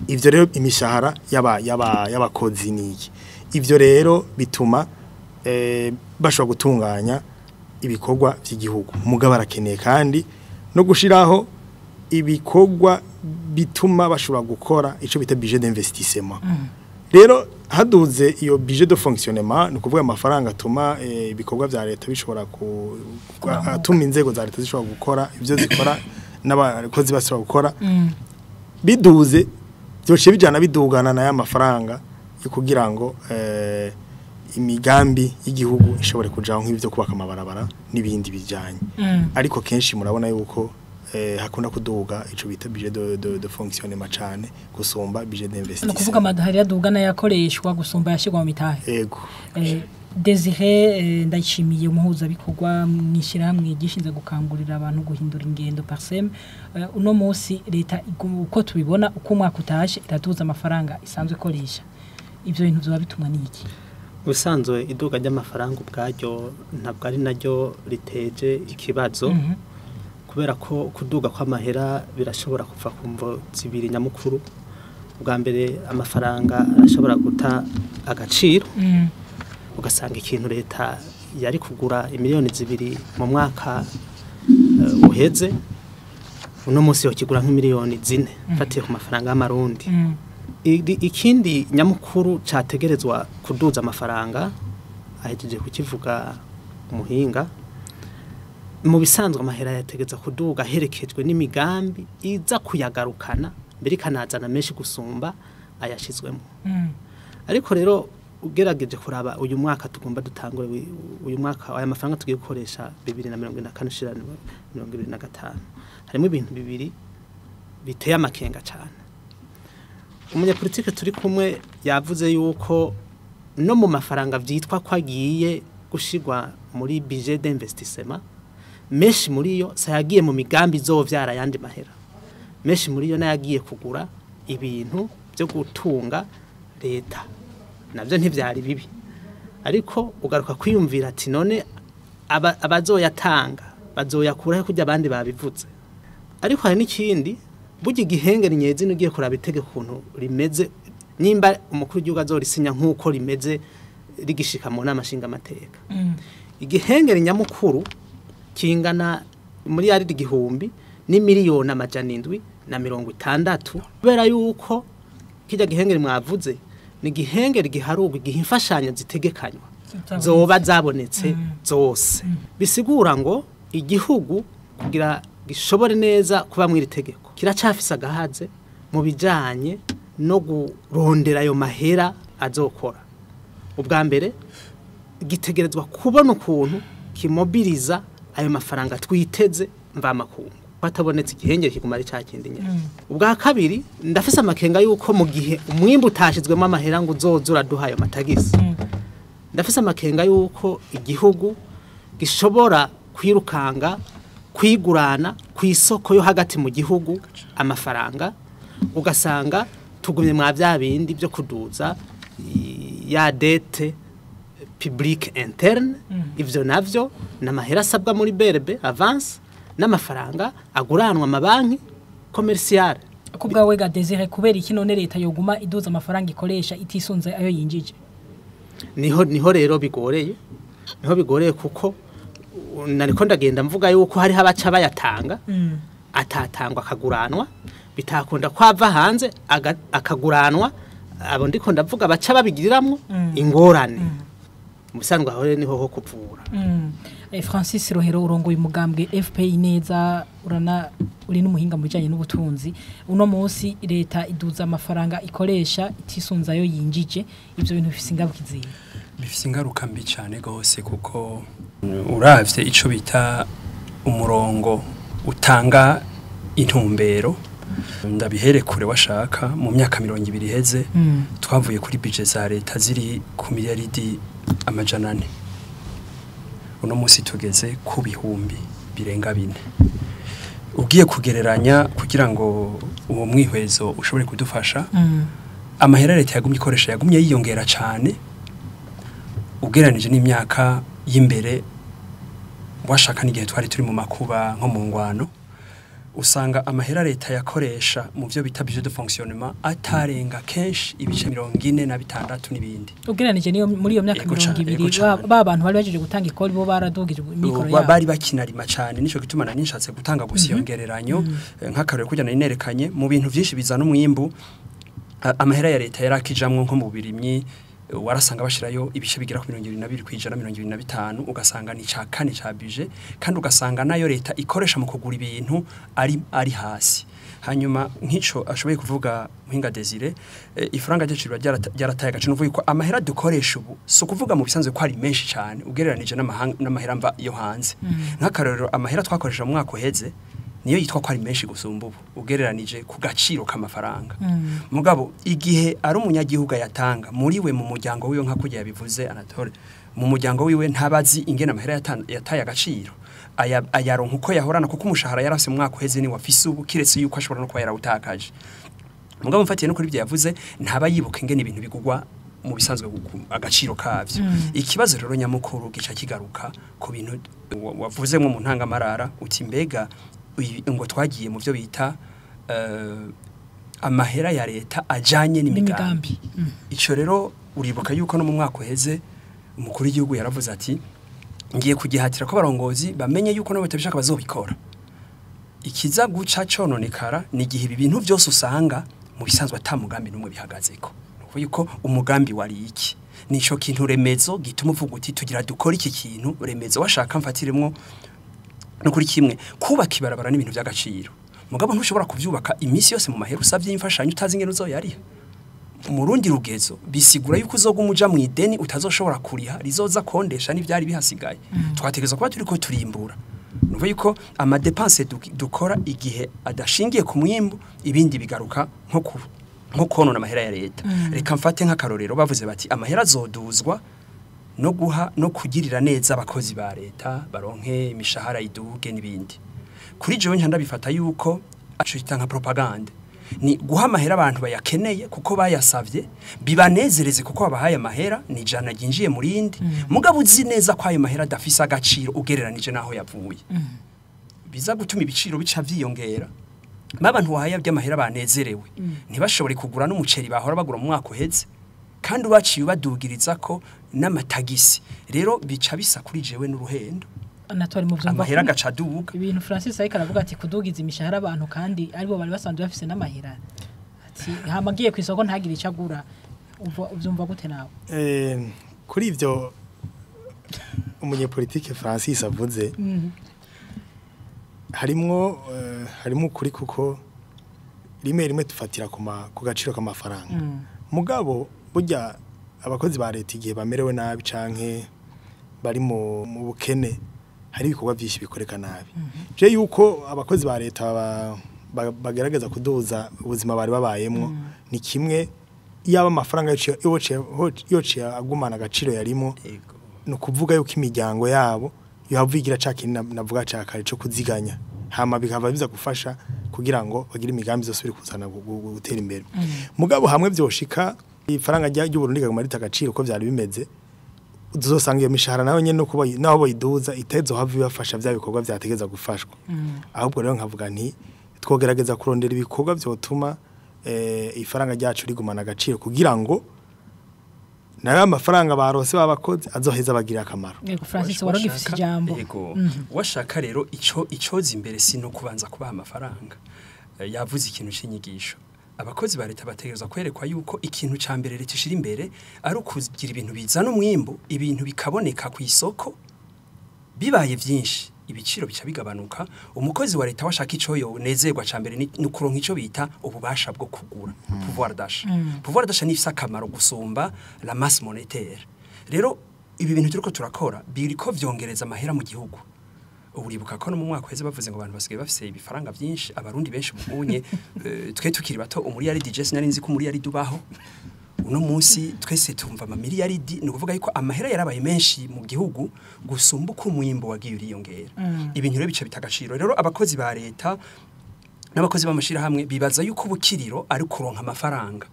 ivyo rero imishahara y'abakozi niki ivyo rero bituma bashobora gutunganya ibikorwa by'igihugu mugabo arakeneye kandi no gushiraho ibikorwa bituma bashobora gukora ico bita budget d'investissement rero haduze iyo budget de fonctionnement no kuvuga amafaranga atuma ibikorwa vya leta bishobora atuma inzego za leta zishobora gukora ivyo zikora n'abakozi bashobora gukora biduze byoce bijana bidugana na ya mafaranga yo kugira ngo imigambi y'igihugu ishobore kujaho nk'ivyo kubaka amabarabara n'ibindi bijanye ariko kenshi murabona yuko hakunda kuduga ico bita budget de fonctionnement cyane gusumba budget d'investissement no kuvuga amadahari yaduga na yakoreshwa gusumba yashigwa mu mitahe yego Desire ndayishimiye umuhuza bikorwa mwishira hamwe gishinze gukangurira abantu guhindura ingendo parsem uno munsi leta uko tubibona uko umwaka utashe iraduza amafaranga isanzwe koresha ivyo bintu byo bitumwa niki usanzwe iduga ry'amafaranga ubwaryo ntabwo ari naryo riteje ikibazo kubera ko kuduga kw'amahera birashobora kuva ku mvo zibiri nyamukuru ubwa mbere amafaranga arashobora guta agaciro ugasanga ikintu leta yari kugura imiliyoni 2 mu mwaka uheze uno munsi yo kigura nk'imiliyoni 4 fatiye ku mafaranga y'amarundi ikindi nyamukuru categerezwa kuduza amafaranga ahejeje kukivuga umuhinga mu bisanzwe amahera yategeza kuduga herekejwe n'imigambi iza kuyagarukana mbere kanazana menshi gusumba ayashizwemo ariko rero ugerageje kuraba uyu mwaka tugomba dutangure uyu mwaka aya mafaranga tugiye gukoresha 2024-2025 harimo ibintu bibiri biteye amakenga cyane umunyapolitike turi kumwe yavuze yuko no mu mafaranga vyitwa kwagiye gushigwa muri budget d'investissement menshi muri yo sayagiye mu migambi zovyara yandi mahera menshi muri yo nayagiye kugura ibintu byo gutunga leta navyo ntivyari bibi ariko ugaruka kwiyumvira ati none abazoyatanga bazoyakuraho kujya abandi babivuze ariko hari n'ikindi burya igihengeri nyezi nugiye kuraba itegeko kuntu rimeze nimba umukuru w'igihugu azorisinya nk'uko rimeze rigishika mu nama nshingamateka igihengeri nyamukuru kingana muri yari igihumbi ni miliyoni 760 kubera yuko kijya gihengeri mwavuze ni gihengeri giharugwa igihe imfashanyo zitegekanywa zoba zabonetse zose bisigura ngo igihugu kugira gishobore neza kuba mwiri tegeko kiracafisa agahaze mu bijanye no kurondera ayo mahera azokora ubwa mbere gitegerezwa kubona ukuntu kimobiliza ayo mafaranga twiteze mva makungu batabonetse igihengeri kigumara cyakindi nyine ubwa kabiri ndafise amakenga yuko mu gihe umwimbu utashizwemo amahera ngo uzozura duhayo matagisi ndafise amakenga yuko igihugu gishobora kwirukanga kwigurana ku isoko yo hagati mu gihugu amafaranga ugasanga tugumye mwa bya bindi byo kuduza ya dette publique interne ivyo navyo namahera asabwa muri BRB avance n'amafaranga aguranwa amabanki commercial kubwawe ga Desire kubera iki none leta yoguma iduza amafaranga ikoresha itisunze ayo yinjije niho rero bigoreye kuko nariko ndagenda mvuga yuko hari habaca bayatanga atatangwa akaguranwa bitakunda kwava hanze akaguranwa abo ndiko ndavuga baca babigiriramwo ingorane musanzwe aho niho ho kuvura Francis Rohero urongoye umugambwe FPI neza uri n'umuhinga mu bijanye n'ubutunzi uno munsi leta iduza amafaranga ikoresha itisunza ayo yinjije ivyo bintu bifise ingaruka izihe bifise ingaruka mbi cyane gose kuko uravye ico bita umurongo utanga intumbero ndabihere kure washaka mu myaka 200 iheze twavuye kuri budget za leta ziri ku miliyaridi 400 uno munsi tugeze ku bihumbi birenga 4 ugiye kugereranya kugira ngo uwo mwihwezo ushobore kudufasha amahera leta yagumye ikoresha yagumye yiyongera cyane ugereranije n'imyaka y'imbere washaka n'igihe twari turi mu makuba nko mu ngwano usanga amahera leta yakoresha mu byo bita budget de fonctionnement atarenga kenshi ibice 46 n'ibindi ugereranije niyo muri iyo myaka 200 abantu bari bajeje gutanga ikori bo baradugije mikoro yabo bari bakinarima cyane nico gituma na nishatse gutanga gusiyongereranyo nk'akarere kujyana inerekanye mu bintu byinshi bizana umwimbu amahera ya leta yarakijamwe nko mu birimyi warasanga bashirayo ibice bigira ku 22 kwijana 25 ugasanga ni ca kane ca budget kandi ugasanga nayo leta ikoresha mu kugura ibintu ari hasi hanyuma nk'ico ashoboye kuvuga muhinga Desire ifaranga ry'iciro ryarataye gace nuvuye ko amahera dukoresha ubu so kuvuga mu bisanzwe ko ari menshi cyane ugereranije n'amahera mva yo hanze nk'akarero amahera twakoresha mu mwaka uheze niyo yitwa ko ari menshi gusumba ubu ugereranije ku gaciro k'amafaranga mugabo igihe ari umunyagihugu yatanga muri we mu muryango wiwe nka kujya yabivuze Anatole mu muryango wiwe ntabazi ingena amahera yataye agaciro ayaronka uko yahorana kuko umushahara yarafise mu mwaka uheze ni wafise ubu kiretse yuko ashobora no kuba yarawutakaje mugabo mfatiye no kuri byo yavuze ntaba yibuka ingene ibintu bigugwa mu bisanzwe agaciro kavyo ikibazo rero nyamukuru gica kigaruka ku bintu wavuzemwe mu ntangamarara uti mbega ngo twagiye mu byo bita amahera ya leta ajanye n'imigambi ico rero uribuka yuko no mu mwaka uheze umukuru w'igihugu yaravuze ati ngiye kugihatira ko barongozi bamenye yuko no batabishaka bazobikora ikiza guca cononekara ni gihe ibi bintu byose usanga mu bisanzwe atamugambi numwe bihagazeko nuko yuko umugambi wari iki nico kintu remezo gituma uvuga uti tugira dukora iki kintu remezo washaka mfatiremwo no kuri kimwe kubaka ibarabara n'ibintu by'agaciro mugabo ntushobora kuvyubaka imisi yose mu mahera usavye imfashanyo utazi ingene uzoyariha mu rundi rugezo bisigura yuko uzogumuja mu ideni utazoshobora kuriha rizoza kondesha n'ivyari bihasigaye twategeza kuba turiko turimbura nuko yuko ama dépenses dukora igihe adashingiye ku mwimbu ibindi bigaruka nko konona amahera ya leta reka mfate nk'akarorero bavuze bati amahera azoduzwa no guha no kugirira neza abakozi ba leta baronke imishahara iduge nibindi kuri jewe nta ndabifata yuko acita nka propaganda ni guha amahera abantu bayakeneye kuko bayasavye bibanezereze kuko babahaye amahera ni jana ginjiye murindi mugabo uzi neza ko ayo mahera adafise agaciro ugereranije naho yavuye biza gutuma ibiciro bica vyiyongera abantu wahaye by'amahera banezerewe ntibashobore kugura n'umuceri bahora bagura mu mwaka uheze kandi ubaciye ubadugiriza ko n'amatagisi rero bica bisa kuri jewe n'uruhendo Anatori mu vyumva amahera gaca duga ibintu Francis ariko aravuga ati kudugiza imishahara abantu kandi aribo bari basanzwe bafise n'amahera ati hamagiye ku isoko ntagire icagura uvyumva gute nawe kuri ivyo umunyepolitike Francis avuze harimwo kuri kuko rimwe tufatira ku gaciro k'amafaranga mugabo burya abakozi ba leta igihe bamerewe nabi canke bari mu bukene hari ibikorwa byinshi bikoreka nabi je yuko abakozi ba leta bagerageza kuduza ubuzima bari babayemwo ni kimwe yaba amafaranga yoce agumana agaciro yarimo no kuvuga yuko imiryango yabo yavugira cakini navuga cakare cyo kuziganya hama bikava biza gufasha kugira ngo bagire imigambi zose biri kuzana gutera imbere mugabo hamwe byoshika ifaranga ry'u Burundi kaguma rita agaciro ko byari bimeze uzosanga iyo mishahara nayo nyene no kuba naho boyiduza itezo havi bafasha bya bikorwa byategeza gufashwa ahubwo rero nkavuga nti twogerageza kurondera ibikorwa byotuma ifaranga ryacu rigumana agaciro kugira ngo nayo amafaranga barose babakoze azoheza bagira akamaro yego Francis waragifise ijambo yego washaka rero icoza imbere sino kubanza kubaha amafaranga yavuze ikintu cy'inyigisho abakozi ba leta bategerezwa kwerekwa yuko ikintu ca mbere leta ishira imbere ari ukugira ibintu bizana umwimbo ibintu bikaboneka ku isoko bibaye byinshi ibiciro bica bigabanuka umukozi wa leta washaka ico yo nezerwa ca mbere ni kuronka ico bita ububasha bwo kugura pouvoir d'achat pouvoir d'achat nifisa akamaro gusumba la masse monétaire rero ibi bintu turiko turakora biriko vyongereza amahera mu gihugu uribuka ko no mu mwaka weze bavuze ngo abantu basigaye bafise ibifaranga byinshi abarundi benshi mubunye twe tukiri bato umuri yari DJ sinari nzi ko umuri yari dubaho uno munsi twese tumva ama miliyaridi no kuvuga yuko amahera yarabaye menshi mu gihugu gusumba uko umwimbo wagiye uriyongera ibintu rero bica bitagaciro rero abakozi ba leta n'abakozi b'amashira hamwe bibaza yuko ubukiriro ari kuronka amafaranga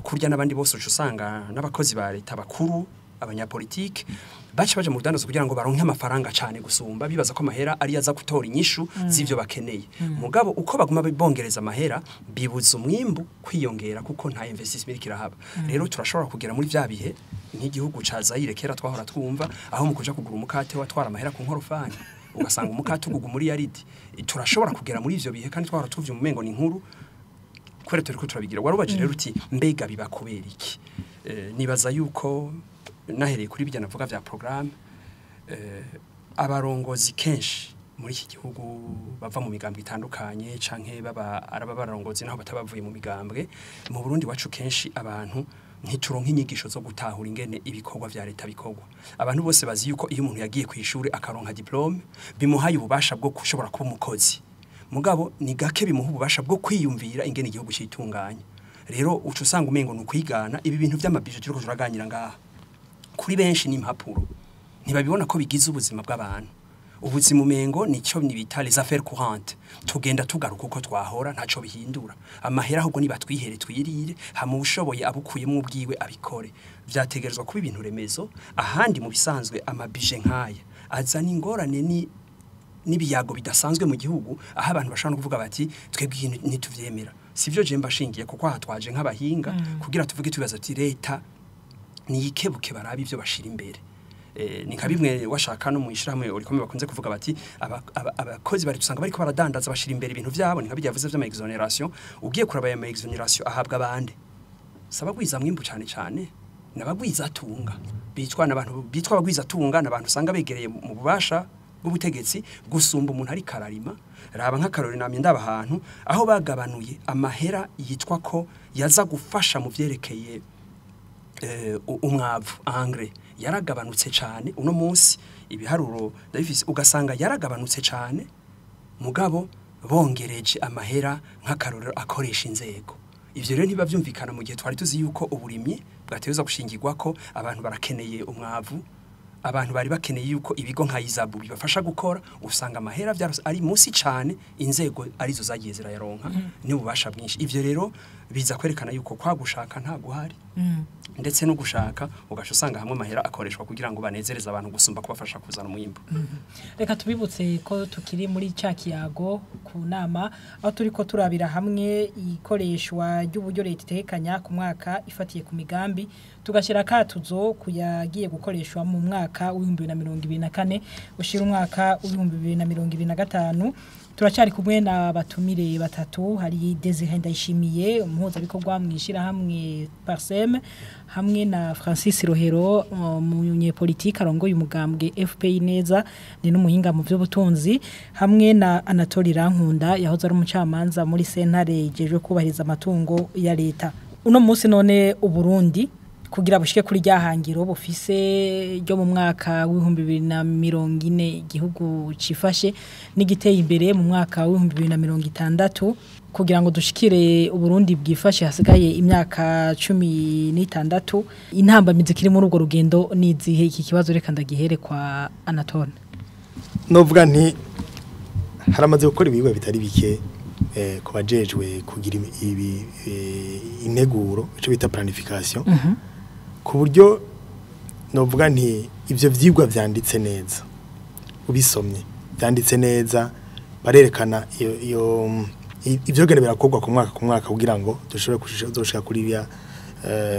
kurya nabandi bose usanga n'abakozi ba leta bakuru abanyapolitike baje mu budandazo kugira ngo baronke amafaranga cyane gusumba bibaza ko amahera ari yaza gutora inyishu z'ivyo bakeneye mugabo uko baguma bongereza amahera bibuza umwimbu kwiyongera kuko nta investment kirahaba rero turashobora kugera muri vya bihe nk'igihugu ca Zaire kera twahora twumva aho mu kuja kugura umukate watwara amahera ku nkorofani ugasanga umukate ugugu muri yaridi turashobora kugera muri ivyo bihe kandi twahora tuvye mu mengo ni nkuru kwere turiko turabigira warubaje rero uti mbega biba kubera iki nibaza yuko nahereye kuri bijya navuga vya programme abarongozi kenshi muri iki gihugu bava mu migambwe itandukanye canke araba barongozi naho batabavuye mu migambwe mu Burundi wacu kenshi abantu ntituronka inyigisho zo gutahura ingene ibikorwa vya leta bikorwa abantu bose bazi yuko iyo umuntu yagiye ku ishuri akaronka diplome bimuhaye ububasha bwo kushobora kuba umukozi mugabo ni gake bimuha ububasha bwo kwiyumvira ingene igihugu cyitunganya rero ucu usanga umengo nukwigana ibi bintu vy'amabije turiko turaganira ngaha kuri benshi ni impapuro ntibabibona ko bigize ubuzima bw'abantu ubuzima umengo nico nibita les affaires courantes tugenda tugaruka uko twahora ntaco bihindura amahera ahubwo nibatwihere twirire hama ubushoboye abukuyemo ubwiwe abikore vyategerezwa kuba ibintu remezo ahandi mu bisanzwe amabije nkaya azana ingorane nibiyago bidasanzwe mu gihugu aho abantu bashaka kuvuga bati twebwe ntituvyemera sivyo je mbashingiye kuko hatwaje nk'abahinga kugira tuvuge tubaza ati leta niyikebuke barabi ivyo bashira imbere ni kabimwe washaka no mu ishiramwe urikomeye bakunze kuvuga bati abakozi bari tusanga bariko baradandaza bashira imbere ibintu vyabo ni kabijyavuze vy'ama exoneration ugiye kuraba ya exoneration ahabwa bande sabagwiza mwimbu cyane nabagwiza tunga bitwa nabantu bitwa abagwiza tunga nabantu usanga begereye mu bubasha bw'ubutegetsi gusumba umuntu ari kararima raba nk'akarori namye ndaba ahantu aho bagabanuye amahera yitwa ko yaza gufasha mu vyerekeye umwavu engrais yaragabanutse cyane uno munsi ibiharuro Davis ugasanga yaragabanutse cyane mugabo bongereje amahera nk'akarorero akoresha inzego ivyo rero ntiba byumvikana mu gihe twari tuzi yuko uburimyi bwateza gushingirwa ko abantu barakeneye umwavu abantu bari bakeneye yuko ibigo nka Izabu bibafasha gukora usanga amahera byarose ari munsi cyane inzego arizo zagiye zirayaronka n'ububasha bwinshi ivyo rero biza kwerekana yuko kwa gushaka nta guhari ndetse no gushaka ugasha usanga hamwe amahera akoreshwa kugira ngo banezereze abantu gusumba kubafasha kuzana umwimbo. Reka tubibutse ko tukiri muri ca kiyago ku nama aho turiko turabira hamwe ikoreshwa ry'uburyo leta itekanya ku mwaka ifatiye ku migambi tugashira katuzo kuyagiye gukoreshwa mu mwaka w'2024 ushira umwaka w'2025. Turacari kumwe na batumire batatu hari Desire Ndayishimiye umuhuza bikorwa mwishira hamwe Parsem hamwe na Francis Rohero umunyepolitike arongoye umugambwe FPI neza ni n'umuhinga mu by'ubutunzi hamwe na Anatole Rankunda yahoze ari umucamanza muri sentare ijejwe kubahiriza amatungo ya leta. Uno munsi none Uburundi kugira bushike kuri ryahangiro bufise ryo mu mwaka w'2040 igihugu cifashe n'igiteye imbere mu mwaka w'2060 kugira ngo dushikire Uburundi bwifashe hasigaye imyaka 16 intambamizi kiri muri urwo rugendo nizihe iki kibazo reka ndagihere kwa Anatole. Novuga nti haramaze gukora ibigwa bitari bike kubajejwe kugira ibi integuro ico bita planification ku buryo novuga nti ivyo vyigwa vyanditse neza ubisomye vyanditse neza barerekana ivyo gene birakorwa ku mwaka kugira ngo dushobore kuzoshika kuri ya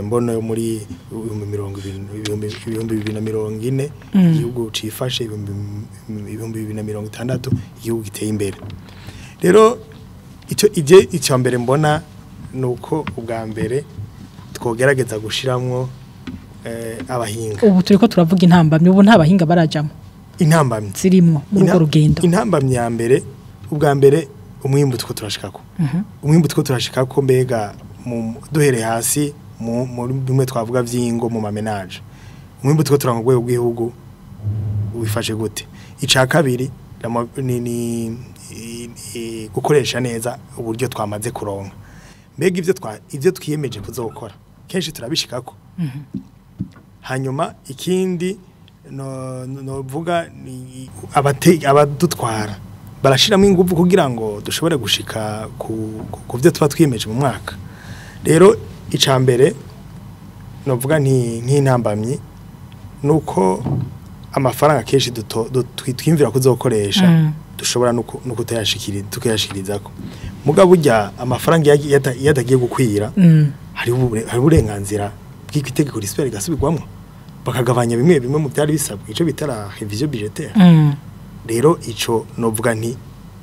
mbono yo muri 2040 igihugu cifashe 2060 igihugu giteye imbere. Rero icyo mbere mbona nuko ubwa mbere twogerageza gushiramwo abahinga. Ubu turiko turavuga intambamye ubu nta bahinga barajamo. Intambamye zirimwo muri urwo rugendo. Intambamye ya mbere ubwa mbere umwimbu tuko turashikako. Umwimbu tuko turashikako mbega duhere hasi muri bimwe twavuga vyingo mu mamenage. Umwimbu tuko turangwe ubwihugu wifashe gute. Ica kabiri ni gukoresha neza uburyo twamaze kuronka. Mbega ivyo twiyemeje kuzokora kenshi turabishikako. Hanyuma ikindi no vuga ni abadutwara barashiramo ingufu kugira ngo dushobore gushika ku byo tuba twiyemeje mu mwaka. Rero icambere no vuga nk'intambamyi nuko amafaranga kenshi twimvira kuzokoresha dushobora no tukayashikirizako. Mugabo burya amafaranga yatagiye gukwira hari uburenganzira bw'itegeko risubira gasubirwamo bakagabanya bimwe mu byari bisabwe ico bitara revision budgetaire. Rero ico novuga nti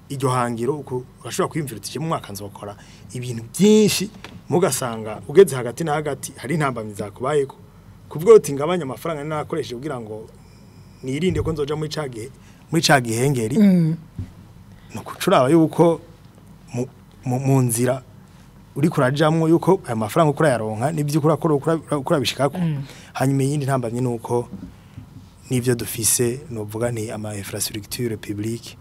iryo hangiro uko urashobora kwimvira uti mu mwaka nzokora ibintu byinshi mugasanga ugeze hagati na hagati hari intambamyi zakubayeko kuvuga uti ngabanya amafaranga nakoresheje kugira ngo nirinde ko nzoja muri ca gihengeri no kucuraba yuko mu nzira uri kurajamwo yuko aya mafaranga ukura yaronka nibyo ukura bishikako. Hanyuma yindi ntambamye nuko nivyo dufise novuga ni ama infrastructure publique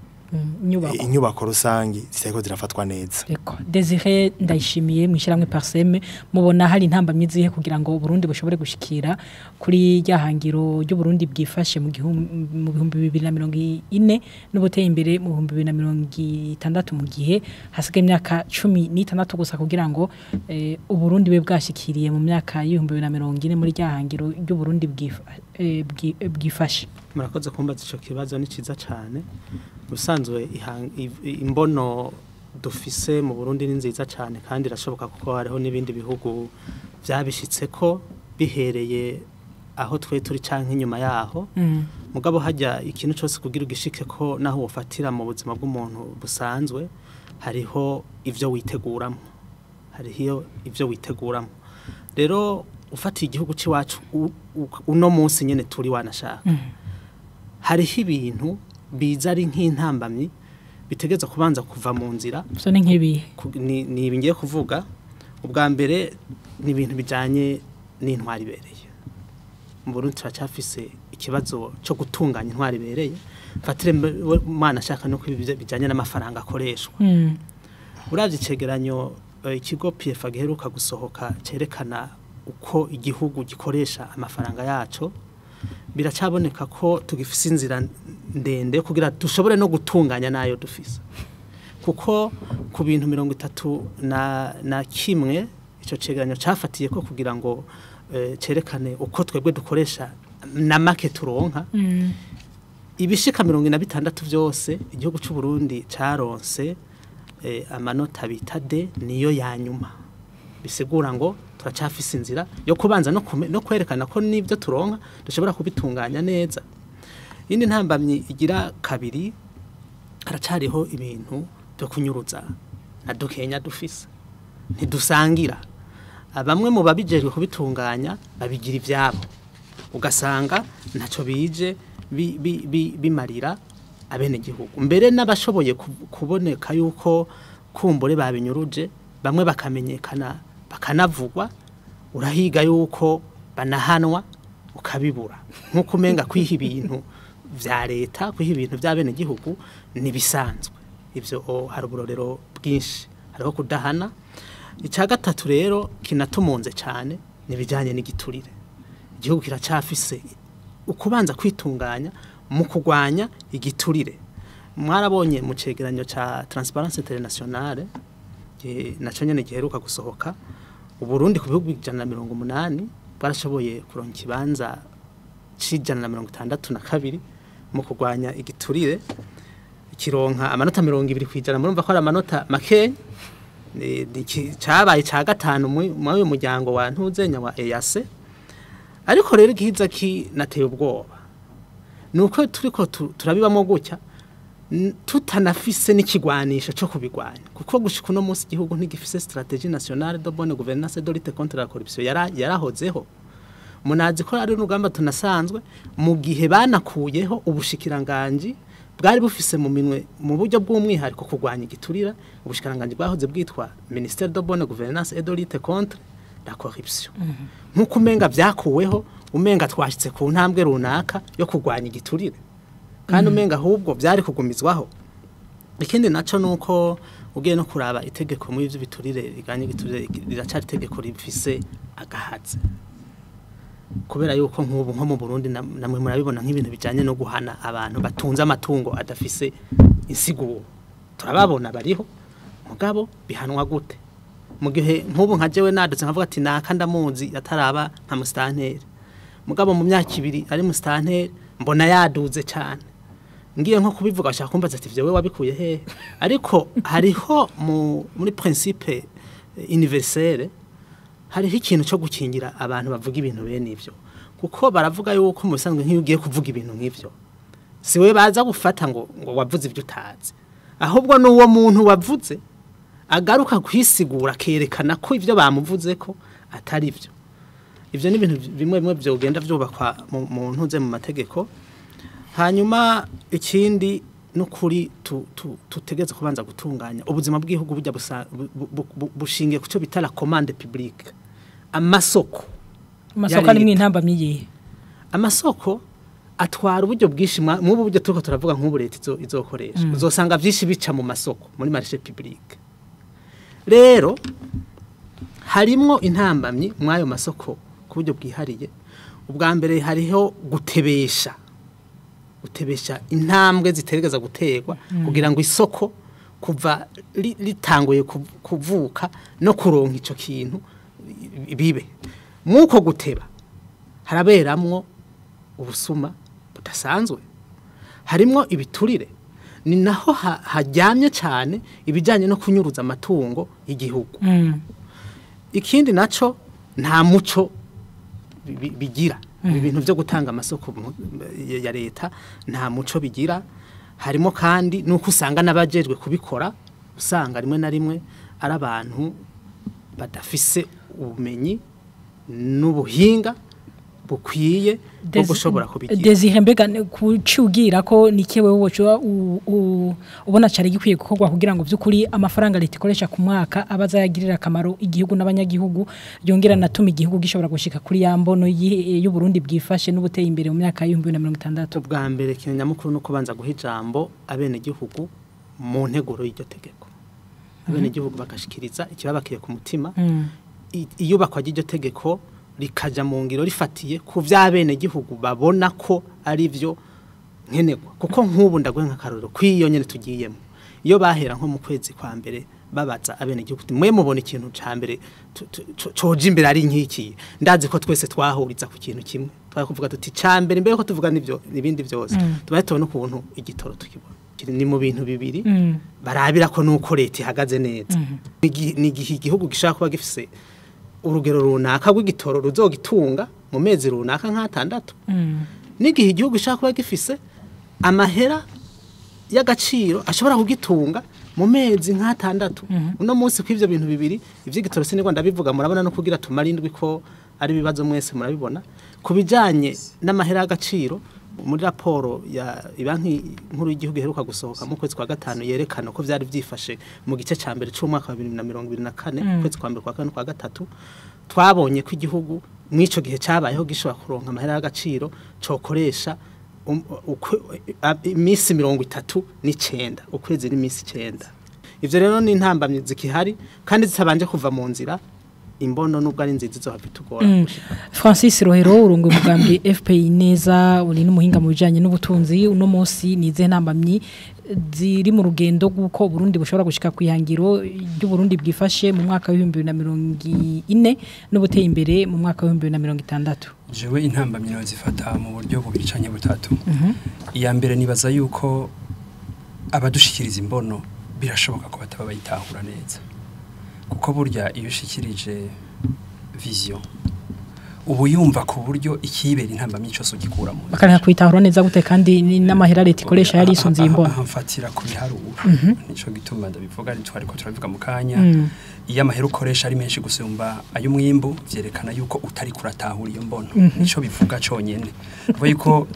inyubako rusangi ziteko zirafatwa neza. Desire Ndayishimiye mwishiramwe Parseme mubona hari intambamye zihe kugira ngo Burundi bushobore gushikira kuri ryahangiro ryo Burundi bwifashe mu 2040 n'ubuteye imbere mu 2060 mu gihe hasigaye imyaka 16 gusa kugira ngo Uburundi bwe bwashikiriye mu myaka y'2040 muri ryahangiro ryo Burundi bwifashe. Murakoze kumbaza ico kibazo ni ciza cyane. Usanzwe imbono dufise mu Burundi ni nziza cyane kandi irashoboka kuko hariho n'ibindi bihugu byabishitse ko bihereye aho twe turi canke inyuma yaho. Mugabo hajya ikintu cyose kugira ugishike ko naho wofatira mu buzima bw'umuntu busanzwe hariho ivyo witeguramo. Rero ufatiye igihugu ciwacu uno munsi nyene turi wanashaka hariho ibintu biza ari nk'intambamyi bitegeza kubanza kuva mu nzira. So ni nk'ibi ni ibingiye kuvuga ubwa mbere ni ibintu bijanye n'intwari bereye. Mu Burundi turacafise ikibazo cyo gutunganya intwari bereye. Fatire mwana shaka no bijanye n'amafaranga akoreshwa. Uravye icegeranyo ikigo PF giheruka gusohoka cerekana uko igihugu gikoresha amafaranga yaco biracaboneka ko tugifise inzira ndende kugira dushobore no gutunganya nayo dufise kuko ku bintu 31 ico cegeranyo cafatiye ko kugira ngo cerekane uko twebwe dukoresha na make turonka ibishika 26 vyose igihugu c'u Burundi caronse amanota bita D niyo yanyuma bisigura ngo turacafise inzira yo kubanza no kwerekana ko nivyo turonka dushobora kubitunganya neza. Indi ntambamye igira kabiri haracariho ibintu byo kunyuruza na dukenya dufise ntidusangira bamwe mu babijejwe kubitunganya babigira ivyabo ugasanga ntaco bije bimarira abene gihugu mbere n'abashoboye kuboneka yuko kumbure babinyuruje bamwe bakamenyekana bakanavugwa urahiga yuko banahanwa ukabibura nkuko umenga kwiha ibintu vya leta kwiha ibintu by'abene gihugu nibisanzwe ivyo hari uburorero bwinshi hariho kudahana. Ica gatatu rero kinatumunze cyane nibijanye n'igiturire igihugu kiracafise ukubanza kwitunganya mu kugwanya igiturire. Mwarabonye mu cegeranyo ca Transparency Internationale naco nyene giheruka gusohoka Uburundi ku bihugu 180 barashoboye kuronka ikibanza c'162 mu kugwanya igiturire kironka amanota 20 kwijana murumva ko ari amanota make cabaye ca gatanu mu muryango wa ntuzenya wa EAC. Ariko rero gihiza ki nateye ubwoba nuko turiko turabibamo gutya tutanafise n'ikigwanisha cyo kubigwanya kuko gushika no munsi igihugu ntigifise stratégie nationale de bonne gouvernance de lutte contre la corruption yarahozeho munazi ko ari n'ugamba tunasanzwe mu gihe banakuyeho ubushikiranganje bwari bufise mu minwe mu buryo bw'umwihariko kugwanya igiturira ubushikiranganje bwahoze bwitwa Ministère de bonne gouvernance et de lutte contre la corruption nkuko umenga vyakuweho umenga twashitse ku ntambwe runaka yo kugwanya igiturire kandi umenga ahubwo byari kugumizwaho. Ikindi naco nuko ugiye no kuraba itegeko mu ivyo biturire riganye igiturire riracari itegeko rifise agahatse kubera yuko nk'ubu nko mu Burundi namwe murabibona nk'ibintu bijanye no guhana abantu batunze amatungo adafise insiguro turababona bariho mugabo bihanwa gute mu gihe nk'ubu nka jewe nadutse nkavuga ati naka ndamuzi yataraba nka mustanteri mugabo mu myaka 2 ari mustanteri mbona yaduze cyane ngiye nko kubivuga ashaka kumbaza ati vyewe wabikuye he ariko hariho muri principe universelle hariho ikintu cyo gukingira abantu bavuga ibintu bene ivyo kuko baravuga yuko mu bisanzwe nk'iyo ugiye kuvuga ibintu nk'ivyo siwe baza gufata ngo wavuze ibyo utazi ahubwo n'uwo muntu wavuze agaruka kwisigura kerekana ko ivyo bamuvuze ko atari byo. Ivyo ni ibintu bimwe byo ugenda vyubakwa mu ntuze mu mategeko. Hanyuma ikindi nukuri tutegeze kubanza gutunganya ubuzima bw'igihugu bujya bushingiye kuco bita la commande publique. Amasoko ari mw'intamba myiye amasoko atwara uburyo bwishi mu buryo turiko turavuga nk'ubu leta izokoresha uzosanga vyinshi bica mu masoko muri marché publique. Rero harimwo intambamyi mwayo masoko ku buryo bwihariye. Ubwa mbere hariho gutebesha intambwe zitegereza gutegwa kugira ngo isoko kuva ritanguye kuvuka no kuronka ico kintu bibe muko guteba haraberamwo ubusuma budasanzwe harimwo ibiturire ni naho hajyamye cyane ibijanye no kunyuruza amatungo y'igihugu. Ikindi naco nta muco bigira ibintu byo gutanga amasoko ya leta nta muco bigira. Harimo kandi nuko usanga nabajejwe kubikora usanga rimwe na rimwe ari abantu badafise ubumenyi n'ubuhinga bukwiye bwo gushobora kubigira. Dezihembega kucugira ko nikewe woco ubona cyari gikwiye gukorwa kugira ngo byukuri amafaranga leta ikoresha ku mwaka abaza yagirira akamaro igihugu n'abanyagihugu yongera natuma igihugu gishobora gushika kuri yambono y'u Burundi bwifashe n'ubuteye imbere mu myaka ya 2060. Bwa mbere kinyamukuru no kubanza guha ijambo abene gihugu mu nteguro y'iryo tegeko abene gihugu bakashikiriza ikibabakiye ku mutima iyo bakwaje iryo tegeko rikaja mu ngiro rifatiye ku vy'abene gihugu babona ko ari byo nkenegwa kuko nk'ubu ndaguhe nka karoro kwiyo nyene tugiyemo iyo bahera nko mu kwezi kwa mbere babaza abene igihugu mwe mubona ikintu ca mbere coje imbere ari nkiki ndazi ko twese twahuriza ku kintu kimwe twakuvuga tuti ca mbere mbere ko tuvuga nivyo nibindi byose tubaye tubona ukuntu igitoro tukibona ni mu bintu bibiri barabira ko nuko leta ihagaze neza ni igihugu gishaka kuba gifise urugero runaka rw'igitoro ruzogitunga mu mezi runaka nk'atandatu n'igihe igihugu gishaka kuba gifise amahera y'agaciro ashobora kugitunga mu mezi nk'atandatu uno munsi kw'ivyo bintu bibiri ivy'igitoro sinigwa ndabivuga murabona no kugira tumarindwi ko ari bibazo mwese murabibona kubijanye n'amahera y'agaciro muri raporo ya ibanki nkuru y'igihugu iheruka gusohoka mu kwezi kwa gatanu yerekana ko vyari vyifashe mu gice ca mbere c'umwaka wa 2024 kwezi kwa mbere kwa kane kwa gatatu twabonye ko igihugu mwico gihe cabayeho gishobora kuronka amahera y'agaciro cokoresha imisi 39 ukwezi n'imisi 9 ivyo rero ni intambamye zikihari kandi zitabanje kuva mu nzira imbono nubwo ari nziza zo hafitugora Francis Rohero urungu mugambi FPI neza uri n'umuhinga mu bijanye n'ubutunzi uno munsi nize ntambamyi ziri mu rugendo guko Burundi bushobora gushika kwihangiro ry'u Burundi bwifashe mu mwaka wa 2040 n'ubuteye imbere mu mwaka wa 2060 jewe intambamyi no zifata mu buryo bubicanye butatu iya mbere nibaza yuko abadushikiriza imbono birashoboka ko bataba bayitahura neza kuko burya iyo ushikirije vision ubu yumva ku buryo ikibera intambamyi cyose ugikura mu bakanaka kwitahura neza gute kandi n'amahera leta ikoresha yari isunze imbono amfatira ku biharuro nico gituma ndabivuga ari twari ko turabivuga mu kanya iyo amahera ukoresha ari menshi gusumba ayo mwimbu vyerekana yuko utari kuratahura iyo mbono nico bivuga conyene kuko yuko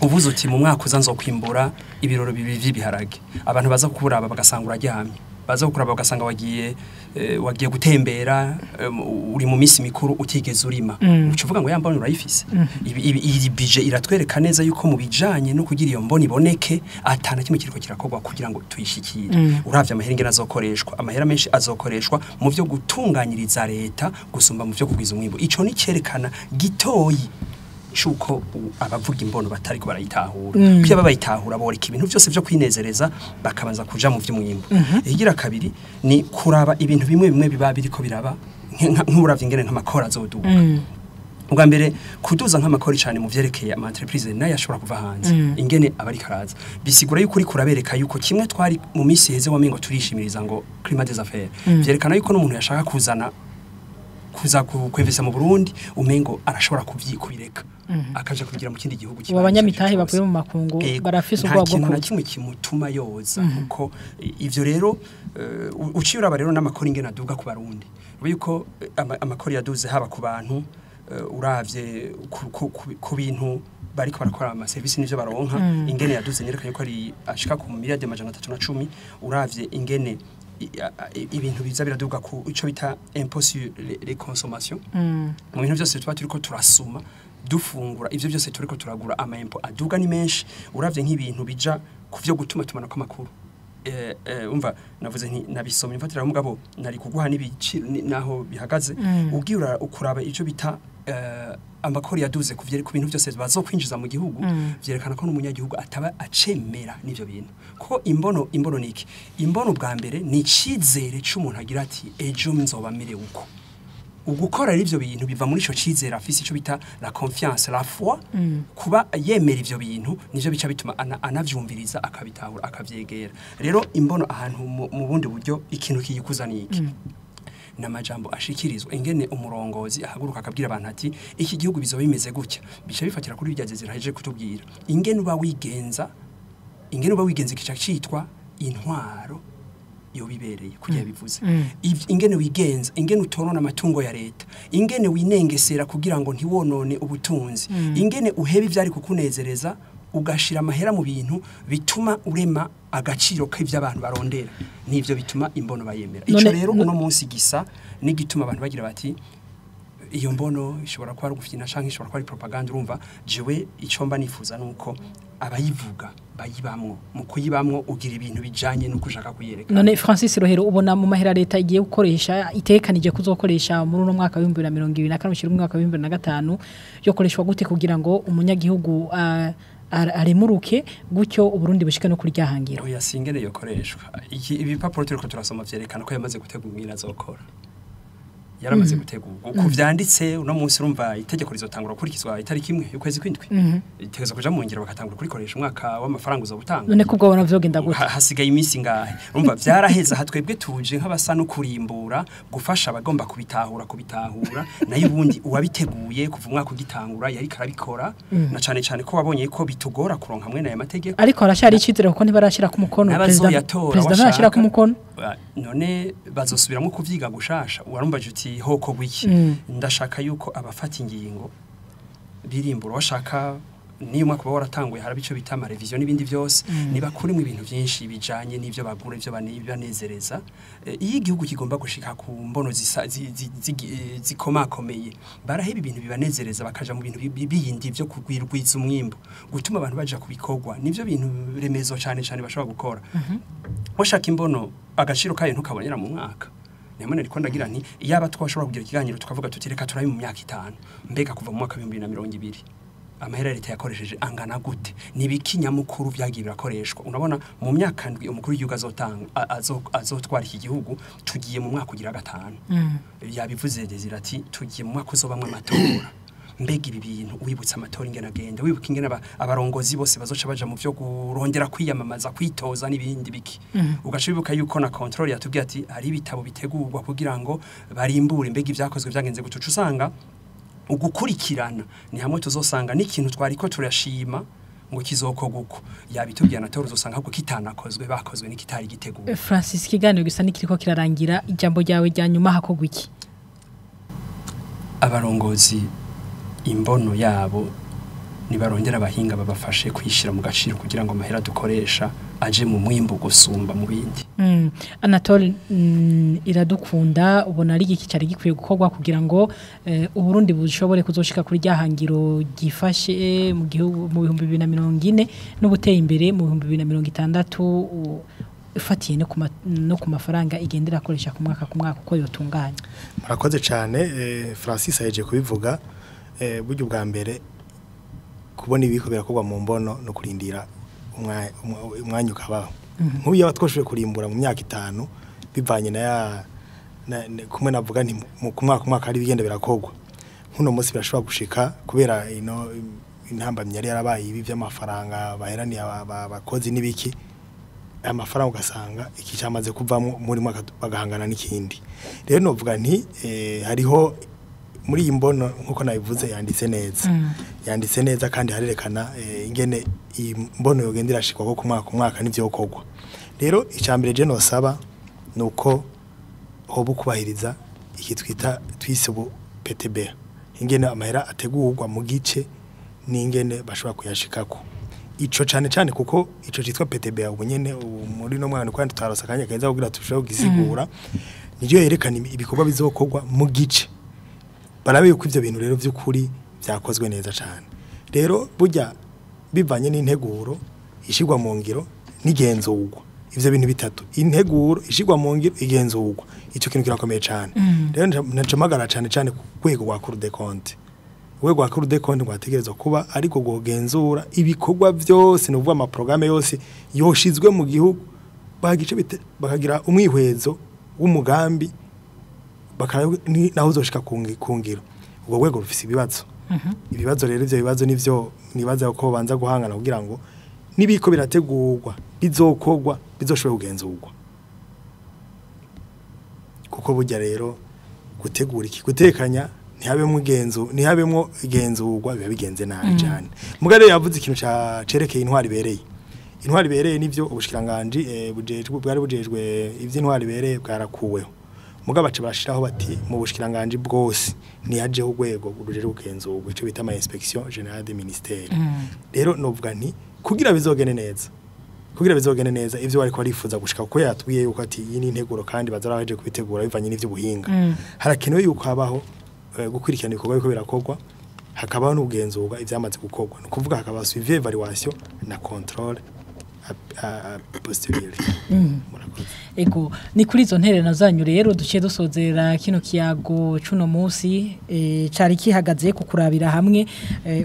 ubuze uti mu mwaka uzanzo kwimbura ibiroro bibiri vy'ibiharage abantu baza kuburaba bagasanga uraryamye baza kukuraba bagasanga wagiye gutembera uri mu misi mikuru utigeze urima ucuvuga ngo yambone urayifise iyi budget iratwereka neza yuko mu bijanye no kugira iyo mboni iboneke atana kimwe kiriko kirakorwa kugira ngo tuyishikire uravye amahera ingena azokoreshwa amahera menshi azokoreshwa mu byo gutunganyiriza leta gusumba mu byo kugwiza umwimbo ico ni cerekana gitoyi shuko abavuga imbono batari ko barayitahura kuko babayitahura boreka ibintu byose byo kwinezereza bakabanza kuja mu vy'umwimbo igira kabiri ni kuraba ibintu bimwe biba biriko biraba nk'uravye ingene nk'amakora azoduka ubwa mbere kuduza nk'amakori cyane mu vyerekeye ama entreprise nayo ashobora kuva hanze ingene abari karaza bisigura yuko uri kurabereka yuko kimwe twari mu misi heze wa mingo turishimiriza ngo climat des affaires vyerekana yuko n'umuntu yashaka kuzana kuza kwevesa mu Burundi umengo arashobora kuvyikubireka akaja kugira mu kindi gihugu kibaye abanyamitahe bavuye mu makungu barafise ubwo bwo na kimwe kimutuma yoza kuko ivyo rero uciyura rero n'amakori ingena duga ku Barundi yuko amakori yaduze haba ku bantu uravye ku bintu bariko barakora ama service n'ivyo baronka ingene yaduze nyerekanye ko ari ashika ku miliyari 310 uravye ingene ibintu biza biraduga ku ico bita impôt sur les consommations mu bintu byose tuba turiko turasuma dufungura ivyo byose turiko turagura ama impôt aduga ni menshi uravye nk'ibintu bija ku vyo gutuma tumana ko makuru umva navuze nti nabisomye mfatira mugabo nari kuguha n'ibiciro naho bihagaze ubwira ukuraba ico bita amakori yaduze kuvyere ku bintu byose bazokwinjiza mu gihugu vyerekana ko n'umunyagihugu ataba acemera n'ivyo bintu kuko imbono niki imbono bwa mbere ni cizere c'umuntu agira ati ejo nzoba mere uko ugukora ivyo bintu biva muri ico cizere afise ico bita la confiance la foi kuba yemera ivyo bintu nivyo bica bituma anavyumviriza akabitahura akavyegera rero imbono ahantu mu bundi buryo ikintu kiyikuza niki namajambo ashikirizwa ingene umurongozi ahaguruka akabwira abantu ati iki gihugu bizoba bimeze gutya bica bifatira kuri byaje ziraheje kutubwira ingene uba wigenza kica citwa intwaro yo bibereye kugira bivuze ingene wigenza ingene utorona amatungo ya leta ingene winengesera kugira ngo ntiwonone ubutunzi ingene uhebe ivyari kukunezereza ugashira amahera mu bintu bituma urema agaciro k'ivyo abantu barondera nivyo bituma imbono bayemera ico rero uno munsi gisa n'igituma abantu bagira bati iyo mbono ishobora kuba ari gufina canke ishobora kuba ari propaganda urumva jewe ico mba nifuza nuko abayivuga bayibamwo mu kuyibamwo ugira ibintu bijanye no kushaka kuyereka none Francis Rohero ubona mu mahera leta igiye gukoresha itekanije kuzokoresha muri uno mwaka wa 2024 mu mwaka wa 2025 yo koreshwa gute kugira ngo umunyagihugu aremuruke gutyo uburundi bushike no kuryahangira oya singene yokoreshwa ibipapuro turiko turasoma vyerekana ko yamaze gutegura azokora yaramaze gutegurwa uko vyanditse uno munsi urumva itegeko rizotangura kurikizwa itariki imwe y'ukwezi kw'indwi itegeko kuja mu ngiro bakatangura kurikoresha umwaka w'amafaranga uzobutanga none kubwo bona vyogenda gute hasigaye iminsi ngahe urumva vyaraheza hatwebwe tuje nk'abasa no kurimbura gufasha abagomba kubitahura nayo ubundi uwabiteguye kuva umwaka ugitangura yari karabikora na cane ko wabonye ko bitugora kuronka hamwe na mategeko ariko arashari icizere kuko ntibarashira ku mukono president arashira ku mukono none bazosubiramo kuvyiga gushasha warumva juti hoko gwiki ndashaka yuko abafata ingingo birimbura washaka niyo mwaka waratanguye harabico bitama revision n'ibindi byose niba kuri mu ibintu byinshi bijanye n'ivyo bagura ivyo banezereza iyo igihugu kigomba gushika ku mbono zikomakomeye baraheba ibintu bibanezereza bakaja mu bintu biyindi byo kugwirwiza umwimbo gutuma abantu baja kubikorwa nivyo bintu remezo cyane bashobora gukora washaka imbono agaciro kayo ntukabonera mu mwaka nemone riko ndagira nti yaba twashobora kugira ikiganiro tukavuga tutireka turabi mu myaka 5 mbega kuva mu mwaka 2020 amahera leta yakoresheje angana gute nibikinyamukuru byagiye birakoreshwa unabona mu myaka ndwi umukuru w'igihugu azotwara iki gihugu tugiye mu mwaka ugira 5 yabivuze Desirati tugiye mu mwaka uzobamwe amatora mbega ibi bintu wibutsa amatora ingena agenda wibuka ingena abarongozi bose bazoca baja mu byo kurondera kwiyamamaza kwitoza n'ibindi biki ugaca bibuka yuko na control yatubwiye ati ari bitabo bitegurwa kugira ngo barimbure mbega ivyakozwe byagenze gutuca usanga ugukurikirana ni hamwe tuzosanga n'ikintu twariko turashima ngo kizokorwa uko yabitubwiye na toro uzosanga ahubwo kitanakozwe bakozwe n'ikitari giteguwe Francis kiganiro gisa n'ikiriko kirarangira ijambo ryawe rya nyuma hakorwa iki abarongozi imbono yabo nibarongera abahinga babafashe kwishira mu gaciro kugira ngo amahera dukoresha aje mu mwimbo gusumba mu bindi Anatole iradukunda ubona ari iki cyari gikwiye gukorwa kugira ngo uburundi bushobore kuzoshika kuri ryahangiro gifashe mu gihugu mu 2040 n'ubuteye imbere mu 2060 ifatiye no ku mafaranga igendera akoresha ku mwaka uko yotunganya murakoze cyane Francis aje kubivuga buryo bwa mbere kubona ibiko birakorwa mu mbono no kurindira umwanya ukabaho nk'ubu yaba twashoboye kurimbura mu myaka 5 bivanye na kumwe navuga nti ku mwaka ari bigenda birakorwa nkuno munsi birashobora gushika kubera ino intambamye yari yarabaye ibi by'amafaranga baheraniye abakozi n'ibiki amafaranga ugasanga iki cyamaze kuvamo muri mwaka bagahangana n'ikindi rero novuga nti hariho muri iyi mbono nkuko nabivuze yanditse neza kandi harerekana ingene iyi mbono yogendera shikwa ko ku mwaka n'ivyo kogwa rero icambere je no saba nuko hobu kubahiriza iki twise ubu PTB ingene amahera ategurwa mu gice n'ingene bashobora kuyashikako ico cyane kuko ico citwa PTB ubunyene muri no mwana kwandi twarosa kanya keza kugira tushobora kugisigura niyo yerekana ibikorwa bizokorwa mu gice barabe yuko ivyo bintu rero vy'ukuri vyakozwe neza cyane rero burya bivanye n'integuro ishigwa mu ngiro n'igenzurwa ivyo bintu bitatu integuro ishigwa mu ngiro igenzurwa ico kintu kirakomeye cyane rero nacamagara cyane ku rwego rwa Cour des comptes urwego rwa Cour des comptes rwategerezwa kuba ariko gogenzura ibikorwa byose n'uvuga ama programme yose yoshizwe mu gihugu bakagira umwihwezo w'umugambi naho uzoshika kungiro ubwo rwego rufise ibibazo ibibazo rero ivyo bibazo nivyo nibaza ko banza guhangana kugira ngo nibiko birategurwa bizokorwa bizoshobora kugenzurwa kuko burya rero gutegura iki gutekanya ntihabemwo igenzurwa biba bigenze nabi cyane mugare yavuze ikintu cerekeye intwari bereye nivyo ubushikiranganje bwari bujejwe ivy'intwari bereye bwarakuweho mugabace bashiraho bati mu bushikiranganje bwose nihajeho urwego rujeje gukenzurwa ico bita ama inspection générale des ministères rero novuga nti kugira bizogene neza ivyo bariko barifuza gushika kuko yatwiye yuko ati iyi ni integuro kandi bazaraje kubitegura bivanye n'ivyo buhinga harakenewe yuko habaho gukurikirana ibikorwa biko birakorwa hakabaho n'ubugenzurwa ivyamaze gukorwa no kuvuga hakaba suivi evaluation na contrôle posteriori ego ni kuri izo ntererano zanyu rero duciye dusozera kino kiyago cuno munsi cari kihagaze ku kurabira hamwe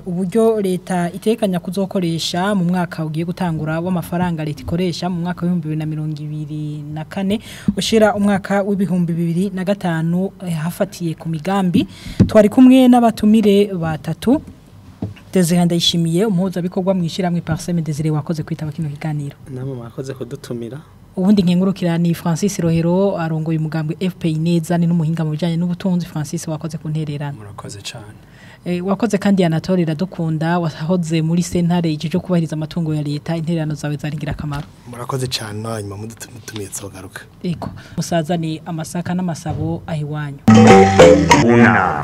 uburyo leta itekanya kuzokoresha mu mwaka ugiye gutangura w'amafaranga leta ikoresha mu mwaka wa 2024 ushira umwaka w'ibihumbi 2025 hafatiye ku migambi twari kumwe n'abatumire batatu Desire ndayishimiye umuhuza bikorwa mwishiramwe Parseme Desire wakoze kwitaba kino kiganiro namwe mwakoze kudutumira ubundi nkengurukira ni Francis Rohero arongoye umugambwe FPI neza ni n'umuhinga mu bijanye n'ubutunzi Francis wakoze kuntererana murakoze cyane wakoze kandi Anatole Radukunda wahoze muri sentare igihe cyo kubahiriza amatungo ya leta intererano zawe zaringira akamaro murakoze cyane hanyuma mudutumiye tsogaruka ego musaza ni amasaka n'amasabo ahiwanyu una